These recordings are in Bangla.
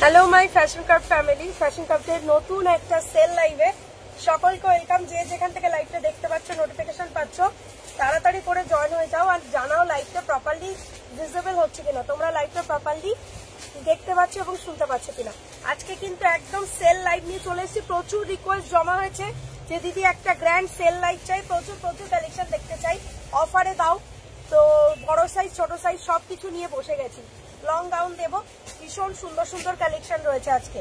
Hello my fashion cup family, fashion কাপের নতুন একটা সেল লাইভে সকলকে ওয়েলকাম। যে যেখান থেকে লাইভটা দেখতে পাচ্ছ, নোটিফিকেশন পাচ্ছ, তাড়াতাড়ি করে জয়েন হয়ে যাও আর জানাও লাইভটা প্রপারলি ভিজিবল হচ্ছে কিনা, তোমরা লাইভটা প্রপারলি দেখতে পাচ্ছ এবং শুনতে পাচ্ছ কিনা। আজকে কিন্তু একদম সেল লাইভ নিয়ে চলে এসেছি। প্রচুর রিকোয়েস্ট জমা হয়েছে যে দিদি একটা গ্র্যান্ড সেল লাইভ চাই, প্রচুর প্রচুর কালেকশন দেখতে চাই, অফারে দাও। তো বড় সাইজ ছোট সাইজ সবকিছু নিয়ে বসে গেছি। লং গাউন দেব, ভীষণ সুন্দর সুন্দর কালেকশন রয়েছে আজকে।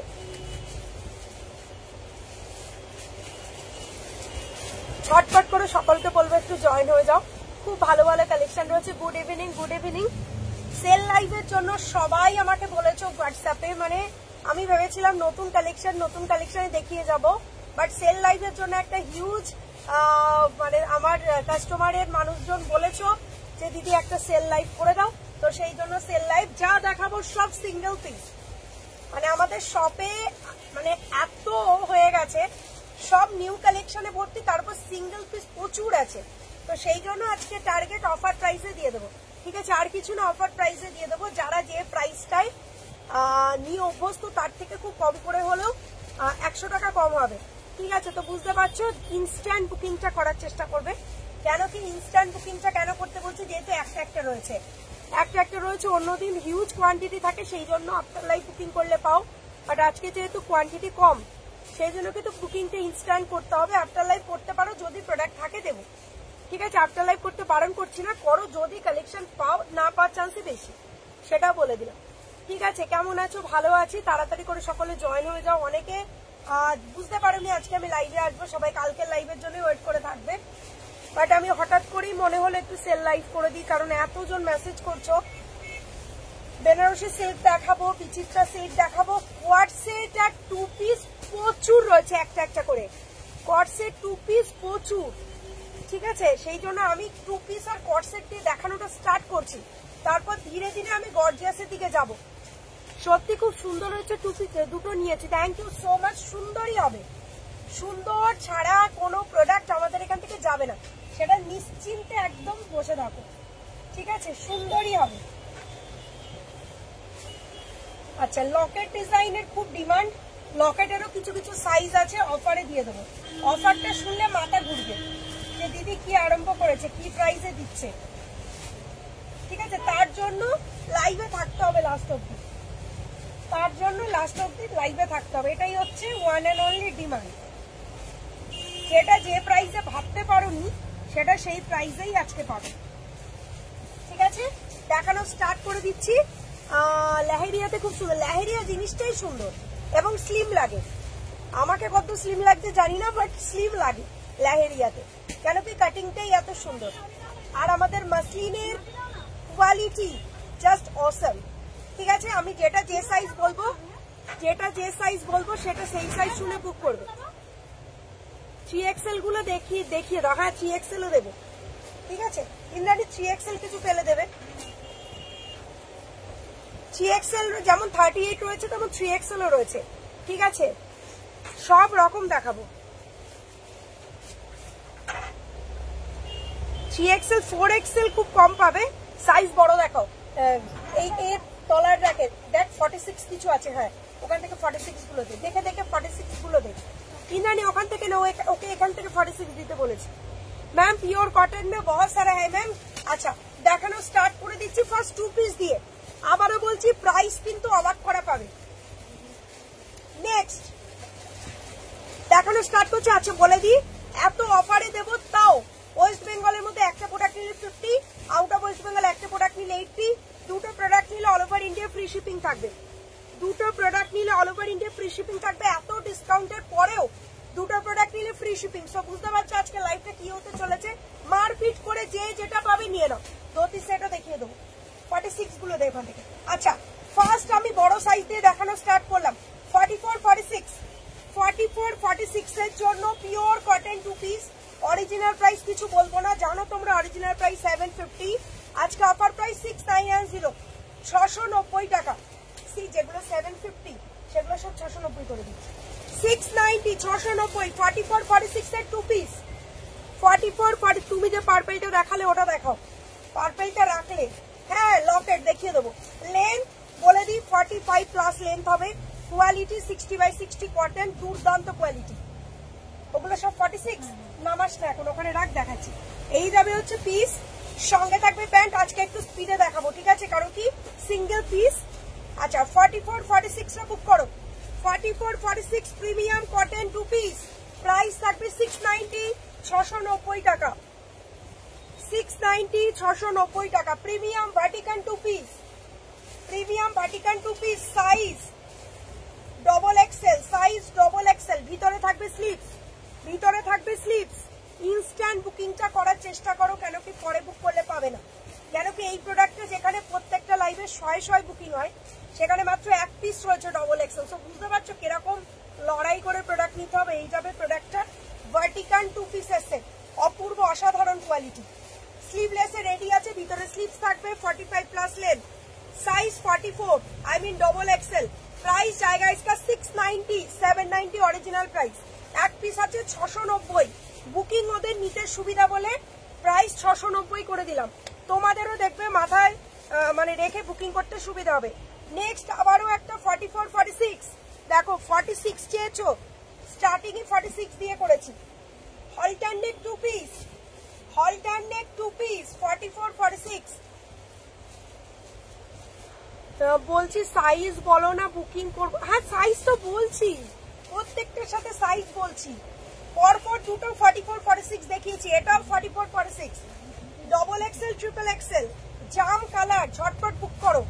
ঝটপট করে সকলকে বলবো একটু জয়েন হয়ে যাও, খুব ভালো ভালো কালেকশন রয়েছে। Good evening, good evening. Sale লাইভের জন্য সবাই আমাকে বলেছো হোয়াটসঅ্যাপে, মানে আমি ভেবেছিলাম নতুন কালেকশনে দেখিয়ে যাব, বাট সেল লাইভের জন্য একটা হিউজ মানে আমার কাস্টমারের মানুষজন বলেছো যে দিদি একটা সেল লাইভ করে দাও। তো সেই জন্য সেল লাইভ যা দেখাবো সব সিঙ্গেল পিস, মানে আমাদের শপে মানে এত হয়ে গেছে, সব নিউ কালেকশনে ভর্তি, তারপর সিঙ্গেল পিস প্রচুর আছে। তো সেই জন্য আজকে টার্গেট অফার প্রাইসে দিয়ে দেবো, ঠিক আছে? আর কিছু না, অফার প্রাইসে দিয়ে দেবো। যারা যে প্রাইসটাই নিয়ে অভ্যস্ত তার থেকে খুব কম করে হলেও 100 টাকা কম হবে, ঠিক আছে? তো বুঝতে পারছো, ইনস্ট্যান্ট বুকিংটা করার চেষ্টা করবে। কেন কি ইনস্ট্যান্ট বুকিংটা কেন করতে বলছি? যেহেতু একটা রয়েছে, অন্যদিন হিউজ কোয়ান্টিটি থাকে, সেই জন্য আফটার লাইভ বুকিং করলে পাও। বাট আজকে যেহেতু কোয়ান্টিটি কম, সেই জন্য কিন্তু বুকিংটা ইনস্ট্যান্ট করতে হবে। আফটার লাইভ করতে পারো, যদি প্রোডাক্ট থাকে দেবো, ঠিক আছে? আফটার লাইভ করতে বারণ করছি না, করো যদি কালেকশন পাও, না পাওয়ার চান্সই বেশি, সেটা বলে দিলাম, ঠিক আছে? কেমন আছো? ভালো আছি। তাড়াতাড়ি করে সকলে জয়েন হয়ে যাও। অনেকে বুঝতে পারোনি আজকে আমি লাইভে আসবো, সবাই কালকের লাইভের জন্য ওয়েট করে থাকবে, বাট আমি হঠাৎ করেই মনে হলো একটু সেল লাইভ করে দিই, কারণ এতজন মেসেজ করছো। বেনারসি সেট দেখাবো, বিচিত্রা সেট দেখাবো, কোয়াড সেট আর 2 পিস প্রচুর রয়েছে, একটা করে কোয়াড সেট 2 পিস প্রচুর, ঠিক আছে? সেই জন্য আমি 2 পিস আর কোয়াড সেট দিয়ে দেখানোটা স্টার্ট করছি, তারপর ধীরে ধীরে আমি গর্জিয়াসের দিকে যাব। সত্যি খুব সুন্দর হয়েছে, 2 পিস দুটো নিয়েছি, থ্যাংক ইউ সো মাচ। সুন্দরই হবে, সুন্দর ছাড়া কোনো প্রোডাক্ট আমাদের এখান থেকে যাবে না, সেটা নিশ্চিন্তে একদম বসে থাকো, ঠিক আছে? সুন্দরই হবে। আচ্ছা, লকেট ডিজাইনের খুব ডিমান্ড, লকেটেরও কিছু কিছু সাইজ আছে, অফারে দিয়ে দেবো। অফারটা শুনলে মাথা ঘুরবে যে দিদি কি আরম্ভ করেছে, কি প্রাইসে দিচ্ছে, ঠিক আছে? তার জন্য লাইভে থাকতে হবে লাস্ট অব্দি, লাইভে থাকতে হবে। এটাই হচ্ছে ওয়ান অ্যান্ড অনলি ডিমান্ড। যেটা যে প্রাইসে ভাবতে পারোনি, সেটা সেই প্রাইসেই আজকে পাবে, ঠিক আছে? দেখানো স্টার্ট করে দিচ্ছি। লেহেরিয়াতে খুব সুন্দর, লেহেরিয়া জিনিসটাই সুন্দর এবং স্লিম লাগে। আমাকে কত স্লিম লাগছে জানি না, বাট স্লিম লাগে লেহেরিয়াতে, কেন কি কাটিংটাই এত সুন্দর। আর আমাদের মাসলিনের কোয়ালিটি জাস্ট অসম, ঠিক আছে? আমি যেটা যে সাইজ বলবো সেটা সেই সাইজ শুনে বুক করবে। 3XL গুলো দেখিয়ে দাও। হ্যাঁ, 3XL ও দেবো, ঠিক আছে? ইন্দ্রাণী 3XL কিছু ফেলে দেবে। 3XL যেমন 38 রয়েছে, তেমন 3XL ও রয়েছে, ঠিক আছে? সব রকম দেখাবো। 3XL 4XL খুব কম পাবে, সাইজ বড় দেখাও। এই এর তলার দেখ 46 কিছু আছে, হ্যাঁ ওখান থেকে 46 গুলো দেখে 46 গুলো দেখ। ইন্দ্রাণী ওখান থেকে না, ওকে এখান থেকে 46 দিতে বলেছি। मैम प्योर कॉटन में बहुत सारा है मैम। আচ্ছা, দেখানো স্টার্ট করে দিচ্ছি ফার্স্ট 2 পিস দিয়ে। আবারও বলছি, প্রাইস কিন্তু অবাক করা পাবে। নেক্সট দেখানো স্টার্ট করছি। আচ্ছা বলে দিই, এত অফারে দেবো, তাও ওয়েস্ট বেঙ্গলের মধ্যে একটা প্রোডাক্ট নিলে 50, আউট অফ ওয়েস্ট বেঙ্গল একটা প্রোডাক্ট নিলে 80, দুটো প্রোডাক্ট নিলে all over India free shipping থাকবে। এত ডিসকাউন্টের পরেও দুটো প্রোডাক্ট নিলে ফ্রি শিপিং। সো বুঝতে পারছো আজকে লাইভটা কি হতে চলেছে। মারপিট করে যে যেটা পাবে নিয়ে নাও। ধোতি সেটও দেখিয়ে দেখিয়ে দেবো 46 গুলো দেখ ওখান থেকে। আচ্ছা ফার্স্ট আমি বড় সাইজ দিয়ে দেখানো স্টার্ট করলাম। 44-46 এর জন্য pure cotton 2 piece. Original price কিছু বলবো না, জানো তোমরা অরিজিনাল প্রাইস 750, আজকে অফার প্রাইস 6990, 690 টাকা। সি যেগুলো 750 সেগুলো সব 690 করে দিচ্ছি, 690 690। 44-46 এর 2 পিস। 44-40 তুমি যে পার্পেলটা দেখালে ওটা দেখাও, পার্পেলটা রাখলে। হ্যাঁ লকেট দেখিয়ে দেবো। লেন্থ বলে দিই 45 প্লাস লেন্থ হবে। কোয়ালিটি 60/60 কটন, দুর্দান্ত কোয়ালিটি। ওগুলো সব 46 নামাস না এখন, ওখানে রাখ দেখাচ্ছি। এই যাবে হচ্ছে পিস, সঙ্গে থাকবে প্যান্ট। আজকে একটু স্পিডে দেখাবো ঠিক আছে, কারণ কি সিঙ্গেল পিস। আচ্ছা 44-46 টা বুক করো। 44-46 প্রিমিয়াম কটন 2 পিস, প্রাইস থাকবে 690 690 টাকা। 690 690 টাকা। Premium Vatican 2 piece, premium Vatican 2 piece, size double Excel, size double Excel. ভিতরে থাকবে স্লিভস, ভিতরে থাকবে স্লিভস। ইনস্ট্যান্ট বুকিংটা করার চেষ্টা করো, কেন কি পরে বুক করলে পাবে না। কেন কি এই প্রোডাক্টটা যেখানে প্রত্যেকটা লাইভে 100 বুকিং হয়, সেখানে মাত্র 1 পিস রয়েছে ডবল এক্সেল। সো বুঝতে পারছো কিরকম লড়াই করে প্রোডাক্ট নিতে হবে। এই যাবে প্রোডাক্টটা ভার্টিকান 2 পিসের সেট, অপূর্ব অসাধারণ কোয়ালিটি। স্লিভলেসে রেডি আছে, ভিতরে স্লিভস থাকবে। 45 plus length, size 44, I mean double XL. Price জায়গা इसका 690 790 অরিজিনাল প্রাইস। এক পিস আছে 690। বুকিং ওদের নিতে সুবিধা বলে প্রাইস 690 করে দিলাম। তোমাদেরও দেখবে মাথায় মানে রেখে বুকিং করতে সুবিধা হবে। নেক্সট আবারও একটা 44-46, দেখো 46 চেয়েছো, স্টার্টিং এ 46 দিয়ে করেছি। হলটার নেক 2 পিস, হলটার নেক 2 পিস 44-46। বলছি সাইজ বলো না, বুকিং করবো। হ্যাঁ সাইজ তো বলছি, প্রত্যেকটার সাথে সাইজ বলছি। পরপর দুটো 44-46 দেখিয়েছি, এটাও 44-46। ডবল এক্সেল ট্রিপল এক্সেল, জাম কালার, ঝটপট বুক করো।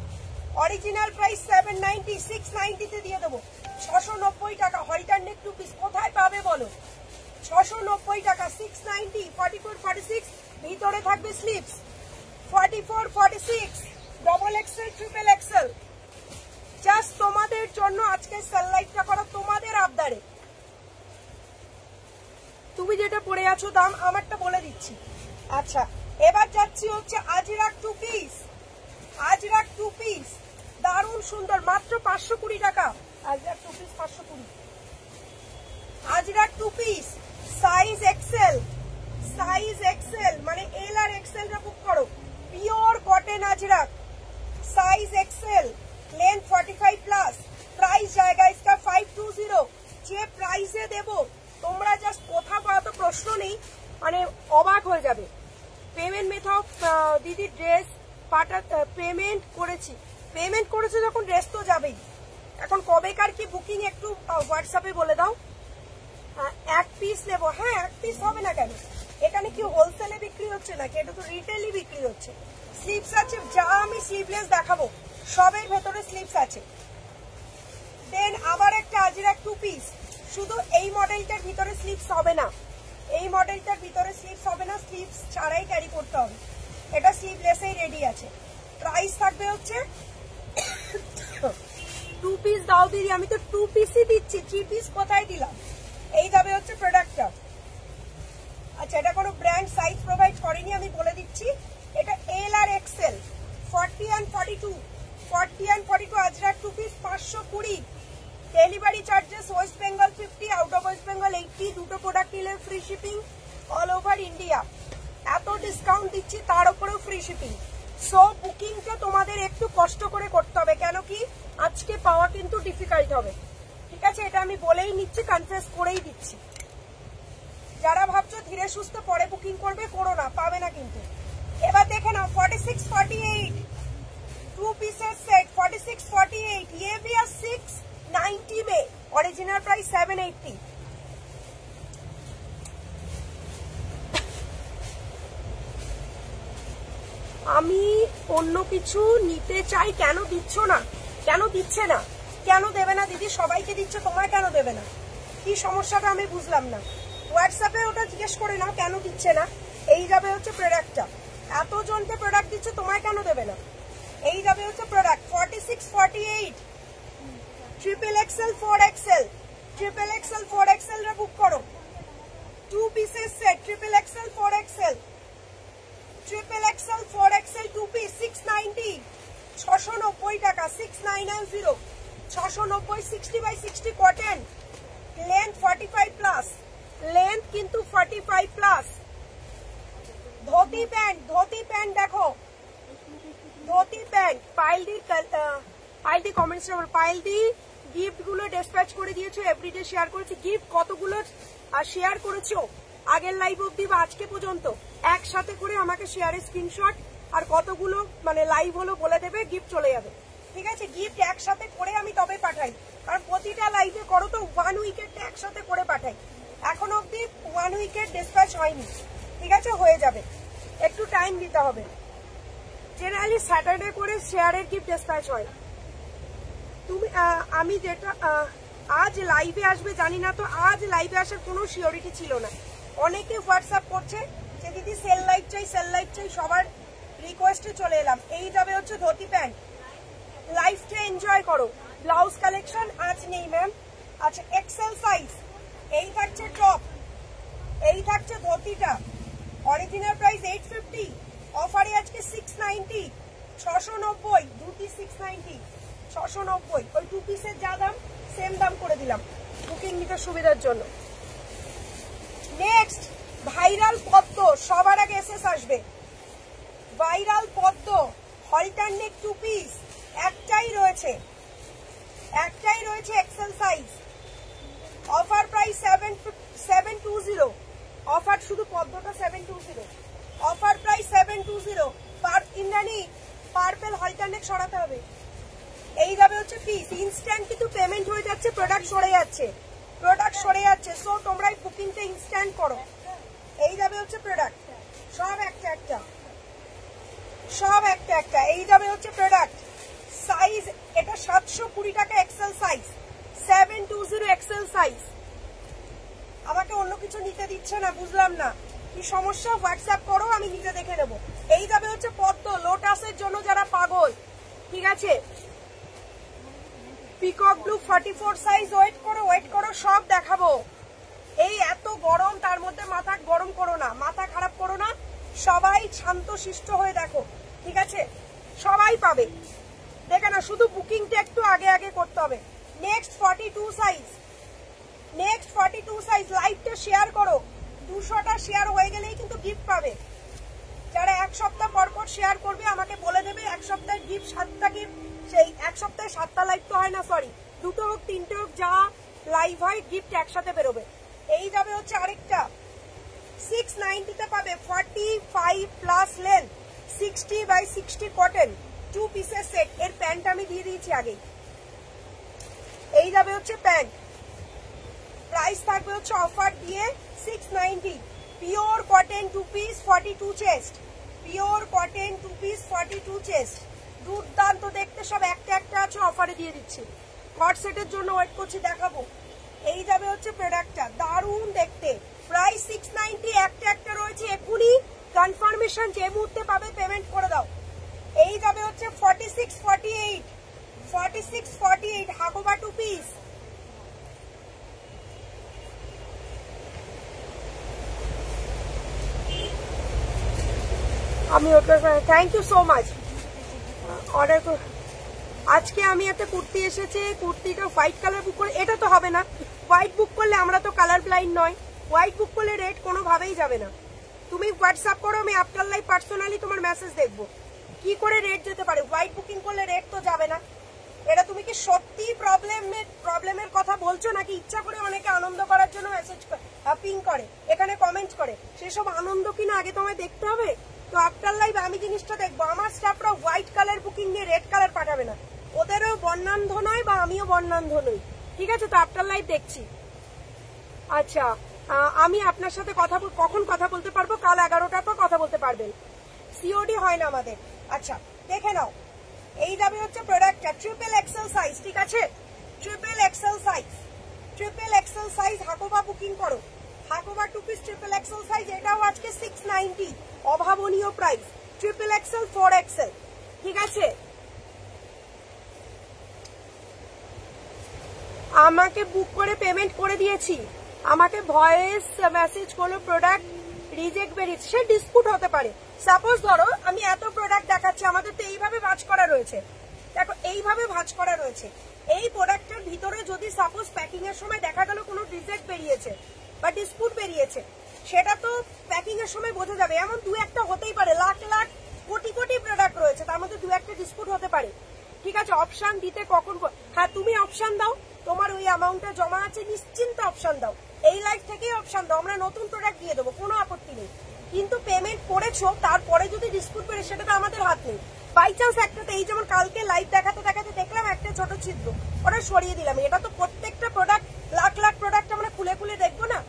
অরিজিনাল প্রাইস 790, 690 তে দিয়ে দেবো। 690 টাকা। হলটার নেক 2 পিস কোথায় পাবে বলো? 690 টাকা, 690। 44-46 ভিতরে থাকবে sleeves. 44-46 double XL triple Excel, just তোমাদের জন্য আজকে সেল লাইভটা করা, তোমাদের আবদারে। তুমি যেটা পরে আছো দাম আমারটা বলে দিচ্ছি। আচ্ছা এবার যাচ্ছি হচ্ছে আজরাক 2 পিস, আজরাক 2 পিস দারুণ সুন্দর, মাত্র 520 টাকা। Ajrak 2 piece 520। Ajrak 2 piece, size Excel, size Excel মানে এল আর এক্সেল রা বুক করো। Pure cotton Ajrak, size Excel, length 45 plus. Price জায়গা इसका 520। যে প্রাইসে দেব তোমরা জাস্ট কোথা পাওয়া তো প্রশ্ন নেই, মানে অবাক হয়ে যাবে। পেমেন্ট মেথড দিদি ড্রেস পাঠা পেমেন্ট করেছি, পেমেন্ট করেছে যখন ড্রেস তো যাবেই। এখন কবেকার কি বুকিং একটু হোয়াটসঅ্যাপে বলে দাও। এক পিস নেবো, হ্যাঁ এক পিস হবে না কেন, এখানে কি হোলসেলে বিক্রি হচ্ছে নাকি, এটা তো রিটেলই বিক্রি হচ্ছে। স্লিভস আছে, যা আমি স্লিভলেস দেখাবো সবের ভেতরে স্লিভস আছে। দেন আবার একটা আজরাক 2 পিস, শুধু এই মডেলটার ভিতরে স্লিভস হবে না, এই মডেলটার ভিতরে স্লিভস হবে না, স্লিভস ছাড়াই ক্যারি করতে হবে। এটা স্লিভলেসেই রেডি আছে। প্রাইস থাকবে হচ্ছে 2 পিস দাও দিদি, আমি তো 2 পিসই দিচ্ছি, 3 পিস কোথায় দিলাম। এই যাবে হচ্ছে প্রোডাক্টটা। আচ্ছা এটা কোনো ব্র্যান্ড সাইজ প্রোভাইড করেনি, আমি বলে দিচ্ছি। এটা এল আর XL, 40 and 42, 40 and 42 Ajrakh 2 piece 520। Delivery charges West Bengal 50, out of West Bengal 80। দুটো প্রোডাক্ট নিলে free shipping all over India. এত ডিসকাউন্ট দিচ্ছি তার উপরেও ফ্রি শিপিং। সো বুকিংটা তোমাদের একটু কষ্ট করে করতে হবে, কেন কি আজকে পাওয়া কিন্তু ডিফিকাল্ট হবে। ঠিক আছে, এটা আমি বলেই নিচ্ছি, কনফেস করেই দিচ্ছি। যারা ভাবছো ধীরে সুস্থ পরে বুকিং করবে, করো না, পাবে না কিন্তু। এবার দেখে নাও 46-48 2 पीसेस सेट 46-48, ये भी 690 में। Original price 780। আমি অন্য কিছু নিতে চাই, কেন দিচ্ছ না, কেন দিচ্ছে না, কেন দেবে না দিদি, সবাইকে দিচ্ছে, তোমায় কেন দেবে না, কি সমস্যাটা আমি বুঝলাম না। হোয়াটসঅ্যাপে ওটা জিজ্ঞেস করে নাও কেন দিচ্ছে না। এই যাবে হচ্ছে প্রোডাক্টটা, এত জনকে প্রোডাক্ট দিচ্ছে, তোমায় কেন কেন দেবে না? এই যাবে হচ্ছে product 46 48 triple XL 4XL triple XL 4XL রে বুক করো 2 pieces set triple XL 4XL triple XL 4XL 2 piece 690 690 টাকা 6990 690 60 by 60 cotton length 45 plus length কিন্তু 45 প্লাস ধোতি প্যান্ট দেখো ধোতি প্যান্ট পাইলদি কমেন্টস পাইলদি গিফট গুলো ডিসপ্যাচ করে দিয়েছো এভরিডে শেয়ার করেছি গিফট কতগুলো শেয়ার করেছো আগের লাইভ অবধি বা আজকে পর্যন্ত একসাথে করে আমাকে শেয়ারের স্ক্রিনশট আর কতগুলো মানে লাইভ হলো বলে দেবে গিফট চলে যাবে ঠিক আছে গিফট একসাথে করে আমি তবে পাঠাই কারণ প্রতিটা লাইভে করো তো 1 উইকেট একসাথে করে পাঠাই এখন অবধি 1 উইকেট ডিসপ্যাচ হয়নি ঠিক আছে হয়ে যাবে একটু টাইম দিতে হবে জেনারেলি স্যাটারডে করে শেয়ারের গিফট ডিসপ্যাচ হয় তুমি আমি যেটা আজ লাইভে আসবে জানি না তো আজ লাইভে আসার কোনো সিওরিটি ছিল না অনেকে হোয়াটসঅ্যাপ করছে যে দিদি সেল লাইভ চাই সবার রিকোয়েস্টে চলে এলাম এই যাবে হচ্ছে ধোতি প্যান্ট লাইফটা এনজয় করো ব্লাউজ কালেকশন আজ নেই ম্যাম আচ্ছা এক্সেল সাইজ এই থাকছে টপ এই থাকছে ধোতিটা অরিজিনাল প্রাইস 850 অফারে আজকে 690 690 দুটি 690 690 ওই 2 পিসের যা দাম সেম দাম করে দিলাম বুকিং নিতে সুবিধার জন্য নেক্সট ভাইরাল পদ্ম সবার আগে এসএস আসবে ভাইরাল পদ্ম হলটার নেক 2 পিস একটাই রয়েছে XL size offer price 720 offer শুধু পদ্মটা 720 অফার প্রাইস 720 ইন্দ্রাণী পার্পল হলটার নেক সরাতে হবে এই যাবে হচ্ছে পিস ইনস্ট্যান্ট কিন্তু পেমেন্ট হয়ে যাচ্ছে প্রোডাক্ট সরে যাচ্ছে সো তোমরা এই বুকিংটা ইনস্ট্যান্ট করো এই যাবে হচ্ছে প্রোডাক্ট সব একটা এই যাবে হচ্ছে প্রোডাক্ট সাইজ এটা 720 টাকা এক্সেল সাইজ 720 এক্সেল সাইজ আমাকে অন্য কিছু নিতে দিচ্ছে না বুঝলাম না কি সমস্যা হোয়াটসঅ্যাপ করো আমি নিজে দেখে নেব এই যাবে হচ্ছে পদ্ম লোটাসের জন্য যারা পাগল ঠিক আছে পিকক ব্লু 44 সাইজ ওয়েট করো সব দেখাবো এই এত গরম তার মধ্যে মাথা গরম করো না মাথা খারাপ করো না সবাই শান্ত শিষ্ট হয়ে দেখো ঠিক আছে সবাই পাবে দেখে না শুধু বুকিংটা একটু আগে করতে হবে নেক্সট 42 সাইজ লাইভটা শেয়ার করো 200টা শেয়ার হয়ে গেলেই কিন্তু গিফট পাবে যারা এক সপ্তাহ পর শেয়ার করবে আমাকে বলে দেবে এক সপ্তাহের গিফট 7টা গিফট সেই এক সপ্তাহে 7টা লাইভ তো হয় না সরি 2টো হোক 3টে হোক যা লাইভ হয় গিফট একসাথে বেরোবে এই যাবে হচ্ছে আরেকটা 690 তে পাবে 45 প্লাস লেন্থ 60 বাই 60 কটন 2 পিসের সেট এর প্যান্ট আমি দিয়ে দিয়েছি আগে এই যাবে হচ্ছে প্যান্ট প্রাইস থাকবে হচ্ছে অফার দিয়ে 690 pure cotton 2 piece 42 chest pure cotton 2 piece 42 chest দুর্দান্ত দেখতে সব একটা আছে অফারে দিয়ে দিচ্ছি কট সেটের জন্য ওয়েট করছি দেখাবো এই যাবে হচ্ছে প্রোডাক্টটা দারুণ দেখতে প্রাইস 690 একটা রয়েছে এখনই কনফার্মেশন যে মুহূর্তে পাবে পেমেন্ট করে দাও এই যাবে হচ্ছে 46 48 হাকোবা 2 পিস আমি thank you so much order আজকে আমি একটা কুর্তি এসেছে কুর্তিটা হোয়াইট কালার বুক করে এটা তো হবে না হোয়াইট বুক করলে আমরা তো কালার ব্লাইন্ড নয় হোয়াইট বুক করলে রেট কোনোভাবেই যাবে না তুমি হোয়াটসঅ্যাপ করো আমি আফটার লাইভ পার্সোনালি তোমার মেসেজ দেখবো কি করে রেট যেতে পারে হোয়াইট বুকিং করলে রেট তো যাবে না এটা তুমি কি সত্যি প্রবলেমের কথা বলছো নাকি ইচ্ছা করে অনেকে আনন্দ করার জন্য মেসেজ পিং করে এখানে কমেন্ট করে সেসব আনন্দ কিনা আগে তোমায় দেখতে হবে তো আফটার লাইভ আমি জিনিসটা দেখবো আমার স্টাফরা হোয়াইট কালার বুকিং নিয়ে রেড কালার পাঠাবে না ওদেরও বর্ণান্ধ নয় বা আমিও বর্ণান্ধ নই ঠিক আছে তো আফটার লাইভ দেখছি আচ্ছা আমি আপনার সাথে কখন কথা বলতে পারবো কাল 11টার পর কথা বলতে পারবেন সিওডি হয় না আমাদের আচ্ছা দেখে নাও এই যাবে হচ্ছে প্রোডাক্টটা ট্রিপল এক্সেল সাইজ ঠিক আছে triple XL size Hakoba booking করো Hakoba 2 piece triple XL size এটাও আজকে 690 অভাবনীয় প্রাইস XXL 4XL, ঠিক আছে? আমাকে বুক করে পেমেন্ট করে দিয়েছি, আমাকে ভয়েস মেসেজ করলো প্রোডাক্ট রিজেক্ট বেরিয়েছে, সে ডিসপুট হতে পারে। সাপোজ ধরো আমি এত প্রোডাক্ট দেখাচ্ছি, আমাদের তো এইভাবে ভাঁজ করা রয়েছে, দেখো এইভাবে ভাঁজ করা রয়েছে। এই প্রোডাক্টের ভিতরে যদি সাপোজ প্যাকিং এর সময় দেখা গেল কোনো রিজেক্ট বেরিয়েছে বা ডিসপুট বেরিয়েছে, সেটা তো প্যাকিং এর সময় বোঝা যাবে। এমন দু একটা হতেই পারে, লাখ লাখ কোটি কোটি প্রোডাক্ট রয়েছে, তার মধ্যে দু একটা ডিসপুট হতে পারে, ঠিক আছে? অপশন দিতে কখন, হ্যাঁ তুমি অপশন দাও, তোমার ওই অ্যামাউন্টটা জমা আছে, নিশ্চিন্ত অপশন দাও, এই লাইফ থেকেই অপশন দাও, আমরা নতুন প্রোডাক্ট দিয়ে দেবো, কোনো আপত্তি নেই। কিন্তু পেমেন্ট করেছো, তারপরে যদি ডিসপুট বেড়ে সেটা তো আমাদের হাত নেই। বাই চান্স একটাতে, এই যেমন কালকে লাইভ দেখাতে দেখাতে দেখলাম একটা ছোট ছিদ্র, ওটা সরিয়ে দিলাম। এটা তো প্রত্যেকটা প্রোডাক্ট, লাখ লাখ প্রোডাক্ট আমরা খুলে খুলে দেখবো না,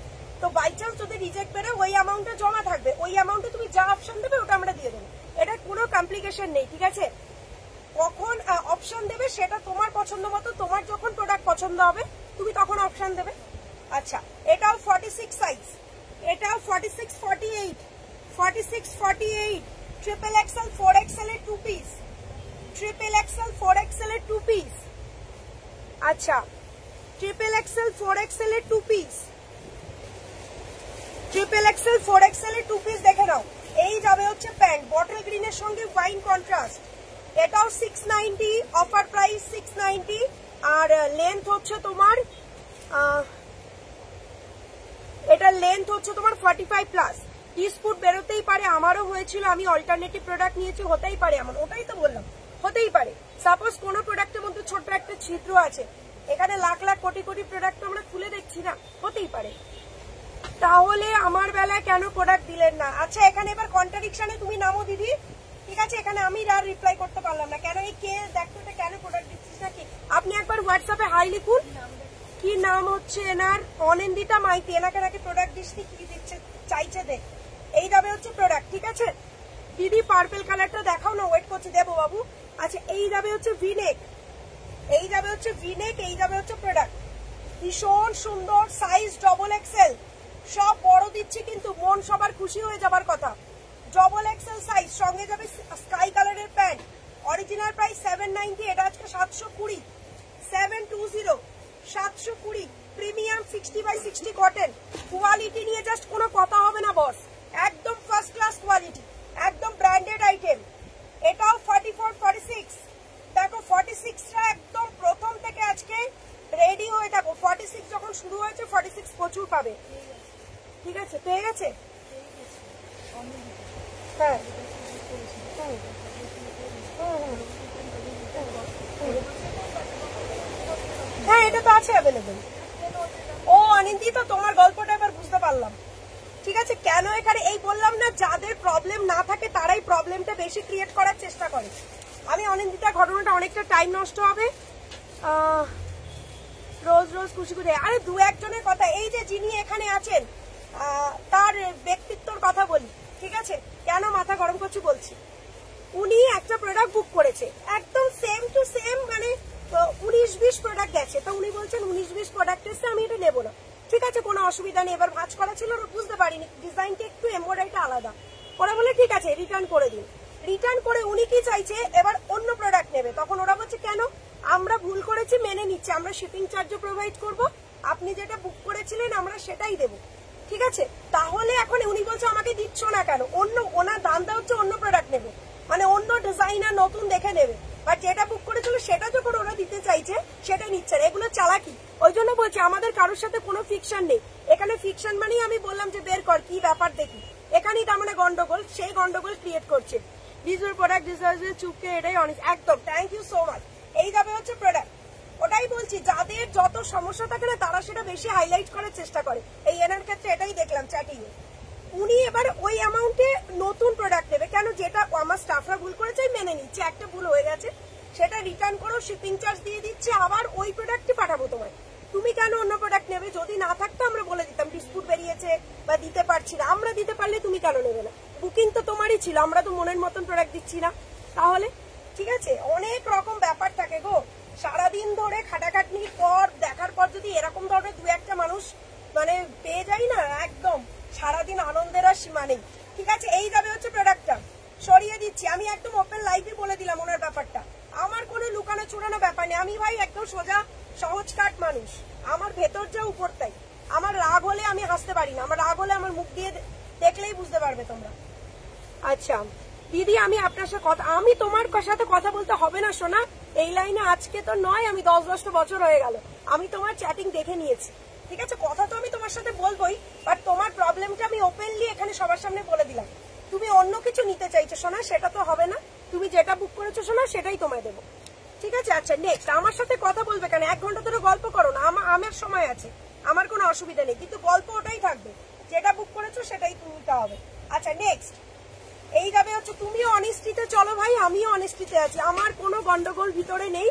তো বাই চান্স যদি রিজেক্ট বেড়ে ওই অ্যামাউন্টটা জমা থাকবে, ওই অ্যামাউন্টে তুমি যা অপশন দেবে ওটা আমরা দিয়ে দেবো, এটা কোনো কমপ্লিকেশন নেই, ঠিক আছে? কখন অপশন দেবে সেটা তোমার পছন্দ মতো, তোমার যখন প্রোডাক্ট পছন্দ হবে তুমি তখন অপশন দেবে। আচ্ছা, এটাও 46 সাইজ, এটাও 46, 48, 46, 48, XXL 4XL এর 2 পিস, XXL 4XL এর 2 পিস। আচ্ছা, XXL 4XL এর 2 পিস, XXL 4XL এর 2 পিস দেখে নাও। এই যাবে হচ্ছে প্যান্ট, বটল গ্রিনের সঙ্গে ওয়াইন কন্ট্রাস্ট, এটাও 690, অফার প্রাইস 690, আর লেন্থ হচ্ছে তোমার, এটা লেন্থ হচ্ছে তোমার 45 প্লাস। ডিসপুট বেরোতেই পারে, আমারও হয়েছিল, আমি অল্টারনেটিভ প্রোডাক্ট নিয়েছি, হতেই পারে এমন, ওটাই তো বললাম, হতেই পারে। সাপোজ কোন প্রোডাক্টের মধ্যে ছোট্ট একটা ছিদ্র আছে, এখানে লাখ লাখ কোটি কোটি প্রোডাক্ট আমরা খুলে দেখছি না, হতেই পারে। তাহলে আমার বেলায় কেন প্রোডাক্ট দিলেন না? আচ্ছা, এখানে এবার কন্ট্রাডিকশনে তুমি নামো দিদি, ঠিক আছে? এখানে আমি আর রিপ্লাই করতে পারলাম না, কেন এই কে দেখতো কেন প্রোডাক্ট দিচ্ছিস নাকি? আপনি একবার হোয়াটসঅ্যাপে হাই লিখুন, কি নাম হচ্ছে এনার, অনিন্দিতা মাইতি, এনাকে নাকি প্রোডাক্ট দিচ্ছি, কি দিচ্ছে চাইছে দেখ। এই যাবে হচ্ছে প্রোডাক্ট, ঠিক আছে দিদি? পার্পল কালারটা দেখাও না, ওয়েট করছি, দেবো বাবু। আচ্ছা, এই যাবে হচ্ছে ভিনেক, এই যাবে হচ্ছে ভিনেক, এই যাবে হচ্ছে প্রোডাক্ট, ভীষণ সুন্দর সাইজ, XXL, সব বড় দিচ্ছি কিন্তু মন সবার খুশি হয়ে যাবার কথা। XXL সাইজ, সঙ্গে যাবে স্কাই কালারের প্যান্ট, অরিজিনাল প্রাইস 790, এটা আজকে 720, 720, 720, প্রিমিয়াম 60/60 কটন, কোয়ালিটি নিয়ে জাস্ট কোনো কথা হবে না বস, একদম ফার্স্ট ক্লাস কোয়ালিটি, একদম ব্র্যান্ডেড আইটেম। এটাও 44, 46, দেখো 46টা একদম প্রথম থেকে আজকে রেডি হয়ে থাকো, 46 যখন শুরু হয়েছে 46 প্রচুর পাবে, ঠিক আছে? পেয়ে গেছে? হ্যাঁ, হ্যাঁ এটা তো আছে অ্যাভেলেবেল। ও অনিন্দিতা, তোমার গল্পটা এবার বুঝতে পারলাম, ঠিক আছে? কেন এখানে এই বললাম না, যাদের প্রবলেম না থাকে তারাই প্রবলেমটা বেশি ক্রিয়েট করার চেষ্টা করে। আমি অনিন্দিতা, ঘটনাটা অনেকটা টাইম নষ্ট হবে, রোজ রোজ খুশি খুশি, আরে দু একজনের কথা, এই যে যিনি এখানে আছেন তার ব্যক্তিত্বর কথা বলি, ঠিক আছে? কেন মাথা গরম করছি বলছি। উনি একটা প্রোডাক্ট বুক করেছে, একদম সেম টু সেম, মানে 19-20 প্রোডাক্ট গেছে, তো উনি বলছেন 19-20 প্রোডাক্ট এসছে, আমি এটা নেবো না, ঠিক আছে কোনো অসুবিধা নেই। এবার ভাঁজ করা ছিল, বুঝতে পারিনি, ডিজাইনটা একটু এমব্রয়ডারিটা আলাদা, ওরা বলে ঠিক আছে রিটার্ন করে দিন। রিটার্ন করে উনি কি চাইছে, এবার অন্য প্রোডাক্ট নেবে, তখন ওরা বলছে কেন, আমরা ভুল করেছি, মেনে নিচ্ছে, আমরা শিপিং চার্জও প্রোভাইড করব, আপনি যেটা বুক করেছিলেন আমরা সেটাই দেবো, ঠিক আছে? তাহলে এখন উনি বলছে আমাকে দিচ্ছ না কেন, অন্য, ওনার দামটা হচ্ছে অন্য প্রোডাক্ট নেবে, মানে অন্য ডিজাইনার নতুন দেখে নেবে, বাট যেটা বুক করেছিল সেটা যখন ওরা দিতে চাইছে সেটা নিচ্ছে না, এগুলো চালাকি। ওই জন্য বলছি আমাদের কারোর সাথে কোনো ফিকশন নেই এখানে, ফিকশন মানেই আমি বললাম যে বের কর কি ব্যাপার দেখি, এখানেই তার মানে গন্ডগোল, সেই গন্ডগোল ক্রিয়েট করছে। ডিজাইন প্রোডাক্ট ডিজাইন চুপকে, এটাই অনেক, একদম থ্যাংক ইউ সো মাচ। এই যাবে হচ্ছে প্রোডাক্ট, ওটাই বলছি যাদের যত সমস্যা থাকে না তারা সেটা বেশি হাইলাইট করার চেষ্টা করে, এই এনার ক্ষেত্রে এটাই দেখলাম চ্যাটিং এ। উনি এবার ওই অ্যামাউন্টে নতুন প্রোডাক্ট নেবে, কেন যেটা আমার স্টাফরা ভুল করেছে মেনে নিচ্ছে, একটা ভুল হয়ে গেছে সেটা রিটার্ন করো, শিপিং চার্জ দিয়ে দিচ্ছে, আবার ওই প্রোডাক্টই পাঠাবো তোমায়, তুমি কেন অন্য প্রোডাক্ট নেবে? যদি না থাকতো আমরা বলে দিতাম ডিসপুট বেরিয়েছে বা দিতে পারছি না, আমরা দিতে পারলে তুমি কেন নেবে না? বুকিং তো তোমারই ছিল, আমরা তো মনের মতন প্রোডাক্ট দিচ্ছি না, তাহলে ঠিক আছে? অনেক রকম ব্যাপার থাকে গো, সারাদিন ধরে খাটাখাটনির পর দেখার পর যদি এরকম ধরনের দু একটা মানুষ মানে পেয়ে যাই না, একদম সারাদিন আনন্দের আর সীমা নেই, ঠিক আছে? এই যাবে হচ্ছে প্রোডাক্টটা, সরিয়ে দিচ্ছি। আমি একদম ওপেন লাইভে বলে দিলাম ওনার ব্যাপারটা। আমার কোনো লুকানো চুরানো ব্যাপার নেই। আমি ভাই একদম সোজা সহজ কাট মানুষ। আমার ভেতর যা উপর তাই। আমার রাগ হলে আমি হাসতে পারি না, আমার রাগ হলে আমার মুখ দিয়ে দেখলেই বুঝতে পারবে তোমরা। আচ্ছা দিদি, আমি আপনার সাথে কথা, আমি তোমার সাথে কথা বলতে হবে না সোনা, এই লাইনে আজকে তো নয়, আমি 10-10টা বছর হয়ে গেল। আমি তোমার চ্যাটিং দেখে নিয়েছি, ঠিক আছে? কথা তো আমি তোমার সাথে বলবোই, বাট তোমার প্রবলেমটা আমি ওপেনলি এখানে সবার সামনে বলে দিলাম। তুমি অন্য কিছু নিতে চাইছো সোনা, সেটা তো হবে না। তুমি যেটা বুক করেছো সোনা, সেটাই তোমায় দেবো, ঠিক আছে? আচ্ছা নেক্সট, আমার সাথে কথা বলবে কেন? 1 ঘন্টা ধরে গল্প করো না, আমার সময় আছে, আমার কোনো অসুবিধা নেই, কিন্তু গল্প ওটাই থাকবে, যেটা বুক করেছো সেটাই নিতে হবে। আচ্ছা নেক্সট, এই যাবে হচ্ছে, তুমিও অনেস্টিতে চলো ভাই, আমিও অনেস্টিতে আছি, আমার কোনো গন্ডগোল ভিতরে নেই,